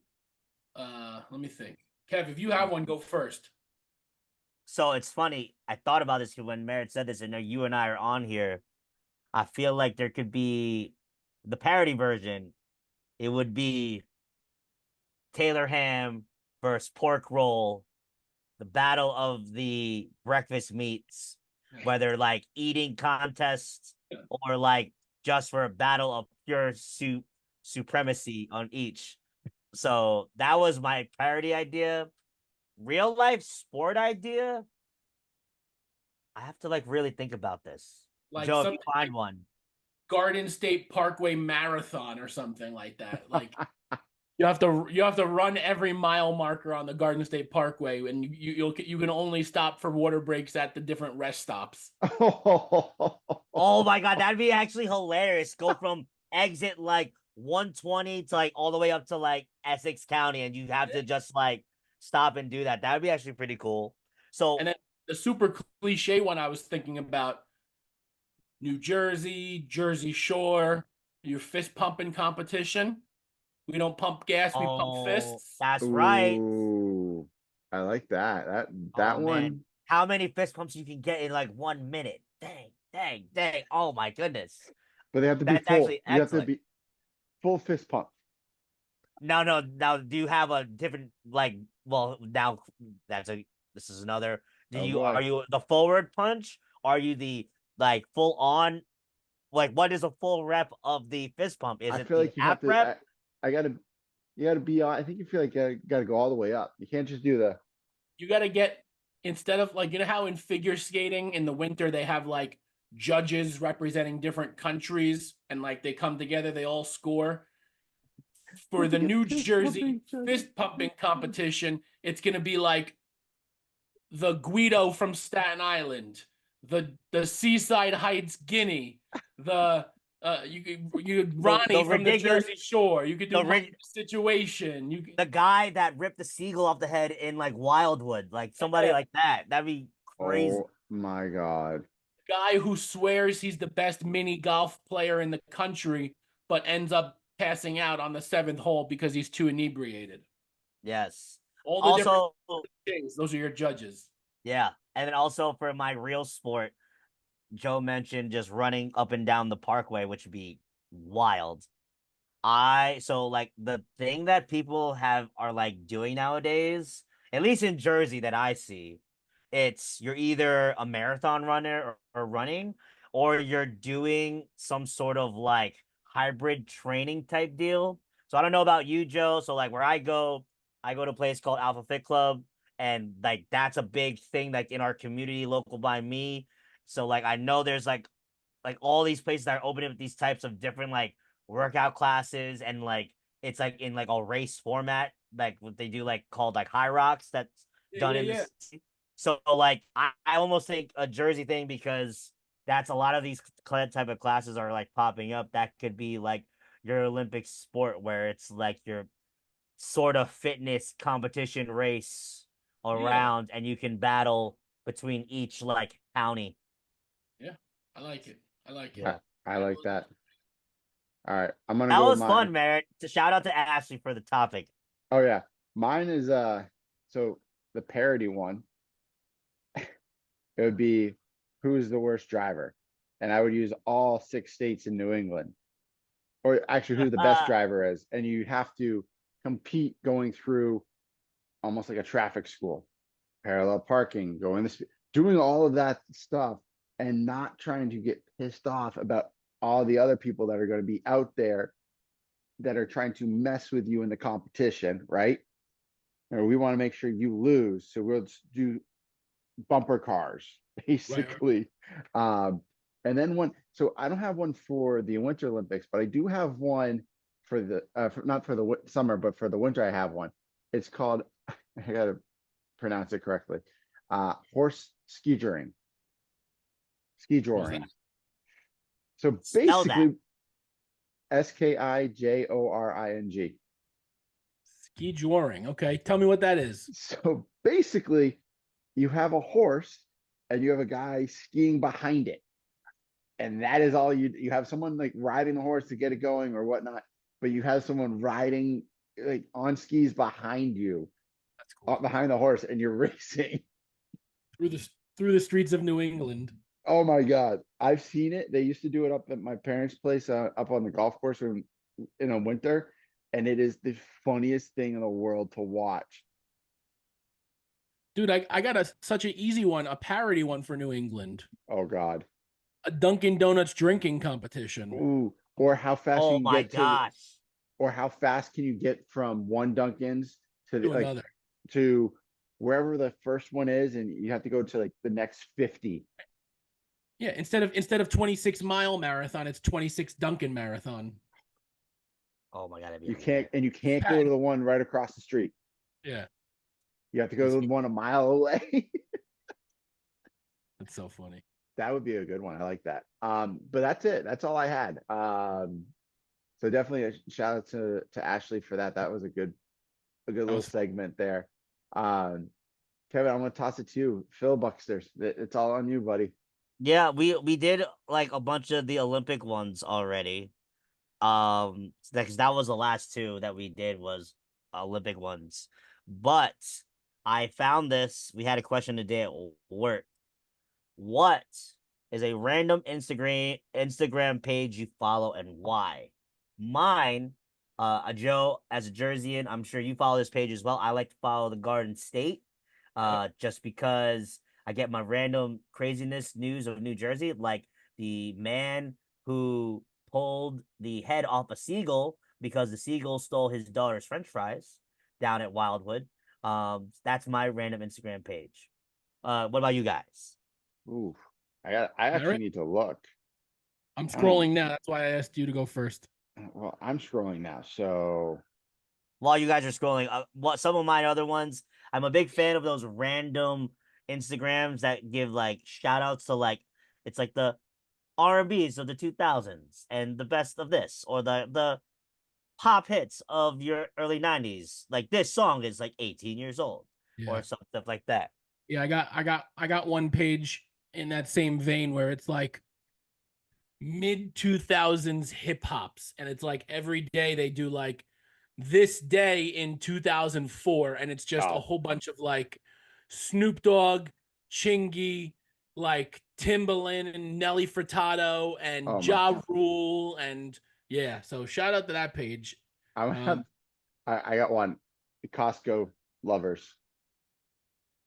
let me think. Kev, if you have one, go first. So it's funny. I thought about this when Merritt said this, and now you and I are on here. I feel like there could be the parody version. It would be Taylor ham versus pork roll, the battle of the breakfast meats, whether like eating contests or like just for a battle of pure supremacy on each. So that was my parody idea. Real life sport idea. I have to like really think about this. Like Joe, if you something find like one. Garden State Parkway Marathon or something like that. Like you have to run every mile marker on the Garden State Parkway, and you can only stop for water breaks at the different rest stops. Oh my god, that'd be actually hilarious. Go from exit like 120 to like all the way up to like Essex County, and you have to just like stop and do that. That would be actually pretty cool. So And then the super cliche one I was thinking about, New Jersey, Jersey Shore, your fist pumping competition. We don't pump gas, we pump fists. that's right. Ooh, I like that. That Oh one. man, how many fist pumps you can get in like 1 minute? Dang. Oh my goodness. But they have to be That's full. actually You have to excellent. be full fist pump. No. Now, do you have a different like? Well, now this is another. Are boy. you the forward punch? Are you the like full on? Like, what is a full rep of the fist pump? Is I it feel the like you half have to. rep? You gotta be on. I think you feel like you gotta go all the way up. You can't just do the. You got to get, instead of like, you know how in figure skating in the winter they have like judges representing different countries and like they come together, they all score. For the New Jersey fist pumping competition, it's going to be like the Guido from Staten Island, the Seaside Heights Guinea, the you Ronnie from the Jersey Shore. You could do situation. The guy that ripped the seagull off the head in like Wildwood, like somebody like that. That'd be crazy. Oh my god! Guy who swears he's the best mini golf player in the country, but ends up passing out on the seventh hole because he's too inebriated. Yes. All the different things. Those are your judges. Yeah, and then also for my real sport, Joe mentioned just running up and down the parkway, which would be wild. So like the thing that people are like doing nowadays, at least in Jersey that I see, it's you're either a marathon runner or running, or you're doing some sort of like hybrid training type deal. So I don't know about you, Joe. So like where I go to a place called Alpha Fit Club, and like that's a big thing like in our community, local by me. So like I know there's like all these places that are opening up these types of different like workout classes, and like it's like in like a race format, like what they do like called like High Rocks that's done in the city. So like I almost think a Jersey thing, because that's a lot of these type of classes are like popping up. That could be like your Olympic sport where it's like your sort of fitness competition race around, and you can battle between each like county. Yeah, I like it. I like it. Yeah. I like that. All right, I'm gonna That go with was mine. fun, Merritt. Shout out to Ashley for the topic. Oh yeah, mine is so the parody one. It would be who's the worst driver, and I would use all 6 states in New England, or actually who the best driver is, and you have to compete going through almost like a traffic school, parallel parking, going this, doing all of that stuff, and not trying to get pissed off about all the other people that are going to be out there that are trying to mess with you in the competition, right? Or we want to make sure you lose, so we'll just do bumper cars, basically. And then one, so I don't have one for the Winter Olympics, but I do have one for the not for the summer, but for the winter I have one. It's called, I gotta pronounce it correctly, horse ski joring. Ski joring. So Spell that. basically Skijoring. Ski joring. Okay, tell me what that is. So basically, you have a horse and you have a guy skiing behind it. And that is all you have someone like riding the horse to get it going or whatnot, but you have someone riding like on skis behind you, That's cool. behind the horse, and you're racing. Through the streets of New England. Oh my God. I've seen it. They used to do it up at my parents' place, up on the golf course in a winter. And it is the funniest thing in the world to watch. Dude, I got such an easy one, a parody one for New England. Oh God. A Dunkin' Donuts drinking competition. Ooh. Or how fast Oh you can my get gosh. or how fast can you get from one Dunkin's to the, To another. to wherever the first one is, and you have to go to like the next 50. Yeah, instead of 26-mile marathon, it's 26 Dunkin' marathon. Oh my God. You can't go to the one right across the street. Yeah. You have to go to the one a mile away. That's so funny. That would be a good one. I like that. But that's it. That's all I had. So definitely a shout out to Ashley for that. That was a good little segment there. Kevin, I'm gonna toss it to you. Filibusters. It's all on you, buddy. Yeah, we did like a bunch of the Olympic ones already. Because that was the last two that we did was Olympic ones. But I found this. We had a question today at work. What is a random Instagram page you follow and why? Mine, Joe, as a Jerseyan, I'm sure you follow this page as well. I like to follow the Garden State, just because I get my random craziness news of New Jersey, like the man who pulled the head off a seagull because the seagull stole his daughter's French fries down at Wildwood. That's my random Instagram page. What about you guys? Ooh, I actually need to look. I'm scrolling now. That's why I asked you to go first. Well, I'm scrolling now. So while you guys are scrolling, what some of my other ones, I'm a big fan of those random Instagrams that give like shout outs to like it's like the R&Bs of the 2000s and the best of this, or the pop hits of your early 90s. Like this song is like 18 years old, or some stuff like that. Yeah, I got one page in that same vein where it's like mid 2000s hip hops, and it's like every day they do like this day in 2004, and it's just a whole bunch of like Snoop Dogg, Chingy, like Timbaland and Nelly Furtado and Ja Rule, and yeah. So shout out to that page. I got one. Costco lovers.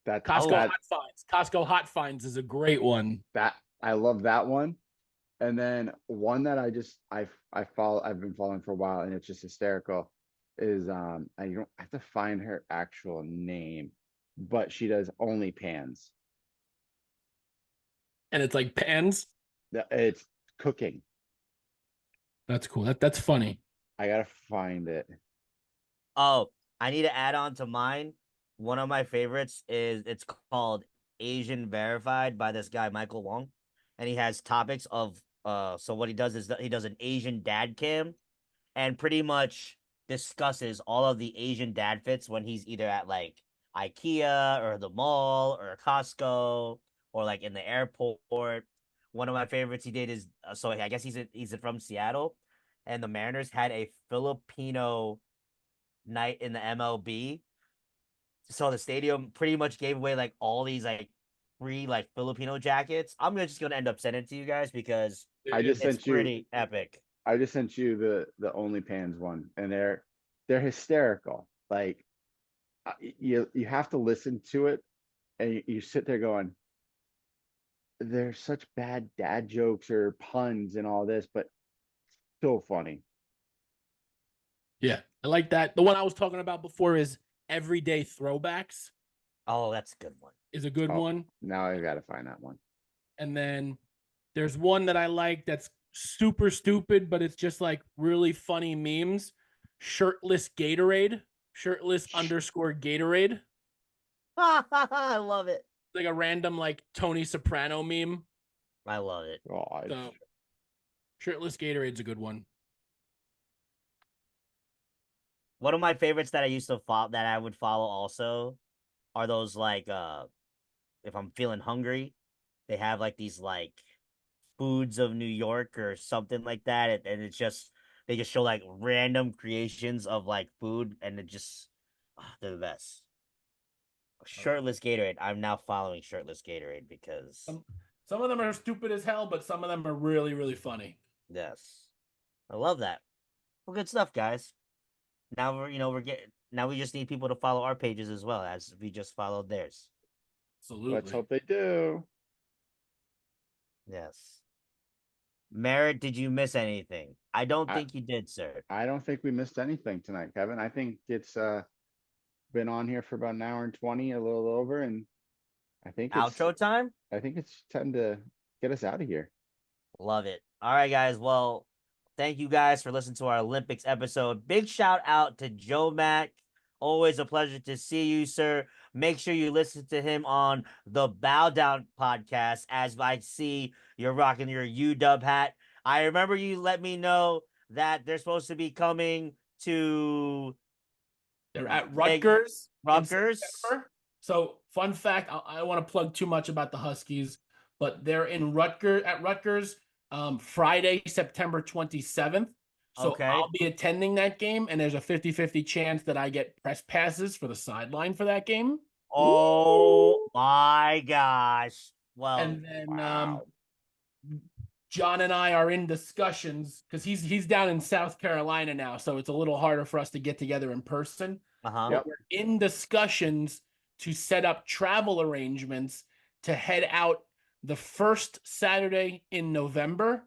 Hot Finds. Costco Hot Finds is a great one. That I love that one. And then one that I've been following for a while, and it's just hysterical, is I don't have to find her actual name, but she does only pans. And it's like pans. It's cooking. That's cool. That's funny. I gotta find it. Oh, I need to add on to mine. One of my favorites is it's called Asian Verified by this guy Michael Wong, and he has topics of so what he does is that he does an Asian dad cam, and pretty much discusses all of the Asian dad fits when he's either at like IKEA or the mall or Costco or like in the airport. One of my favorites he did is so I guess he's from Seattle, and the Mariners had a Filipino night in the MLB. So the stadium pretty much gave away like all these like free like Filipino jackets. I'm just gonna end up sending it to you guys because I just it's sent you. pretty epic. I just sent you the OnlyPans one, and they're hysterical. Like you have to listen to it, and you sit there going, "There's such bad dad jokes or puns and all this, but so funny." Yeah, I like that. The one I was talking about before is Everyday Throwbacks Oh, that's a good one. is a good Oh, one. now I gotta find that one. And then there's one that I like that's super stupid, but it's just like really funny memes. Shirtless Gatorade. Shirtless underscore Gatorade. I love it. Like a random like Tony Soprano meme. I love it. God. So Shirtless Gatorade's a good one. One of my favorites that I used to follow that I would follow also are those like if I'm feeling hungry, they have like these like foods of New York or something like that, and it's just they just show like random creations of like food, and it just they're the best. Shirtless Gatorade. I'm now following Shirtless Gatorade because Some of them are stupid as hell, but some of them are really, really funny. yes, I love that. Well, good stuff, guys. Now we're getting now we just need people to follow our pages as well as we just followed theirs. Absolutely. Let's hope they do. Yes. Merritt, did you miss anything? I don't I- think you did, sir. I don't think we missed anything tonight, Kevin. I think it's been on here for about an hour and 20, a little over, and I think Outro time? it's time to get us out of here. Love it. All right, guys. Well, thank you guys for listening to our Olympics episode. Big shout out to Joe Mack. Always a pleasure to see you, sir. Make sure you listen to him on the Bow Down podcast. As I see you're rocking your UW hat. I remember you let me know that they're supposed to be coming to They're at Rutgers. in Rutgers. September. So, fun fact: I don't want to plug too much about the Huskies, but they're in Rutgers Friday, September 27th. So Okay. I'll be attending that game, and there's a 50-50 chance that I get press passes for the sideline for that game. Oh my gosh. Well, And then Wow. John and I are in discussions because he's down in South Carolina now, so it's a little harder for us to get together in person. uh-huh. Yep. We're in discussions to set up travel arrangements to head out the first Saturday in November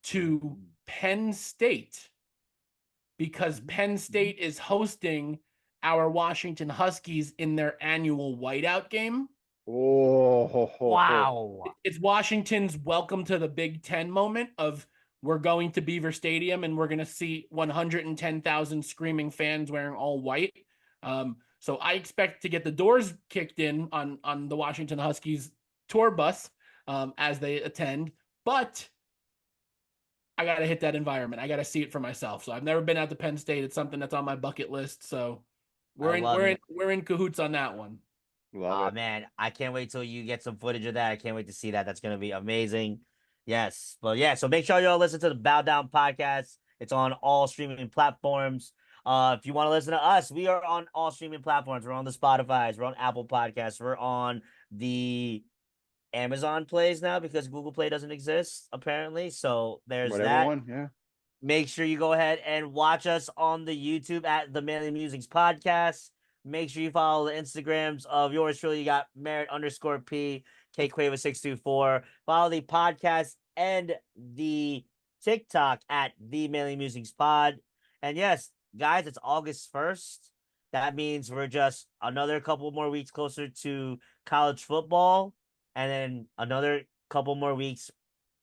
to Penn State because Penn State is hosting our Washington Huskies in their annual whiteout game. Oh, Wow. It's Washington's welcome to the Big Ten moment of we're going to Beaver Stadium and we're going to see 110,000 screaming fans wearing all white. So I expect to get the doors kicked in on the Washington Huskies tour bus as they attend, but I got to hit that environment. I got to see it for myself. So I've never been out to Penn State. It's something that's on my bucket list. So we're in cahoots on that one. Love Oh it. man, I can't wait till you get some footage of that. I can't wait to see that. That's gonna be amazing. Yes, but yeah, so make sure y'all listen to the Bow Down podcast. It's on all streaming platforms. If you want to listen to us, we are on all streaming platforms. We're on the Spotify's, we're on Apple Podcasts, we're on the Amazon Plays now because Google Play doesn't exist apparently. So there's Whatever that. one, yeah. Make sure you go ahead and watch us on the YouTube at the Manly Musings Podcast. Make sure you follow the Instagrams of yours truly. You got Merit_P, KQuava624. Follow the podcast and the TikTok at the Manly Musings Pod. And yes, guys, it's August 1st. That means we're just another couple more weeks closer to college football. And then another couple more weeks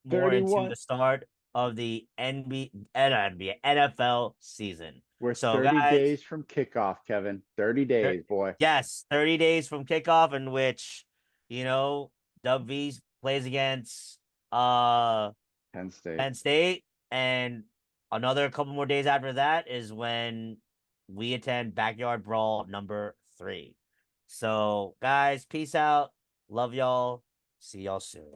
more into 31. the start of the NFL season. We're So 30 guys, days from kickoff, Kevin. 30 days, boy. yes, 30 days from kickoff in which, Dub V plays against Penn State. Penn State, and another couple more days after that is when we attend Backyard Brawl number 3. So, guys, peace out. Love y'all. See y'all soon.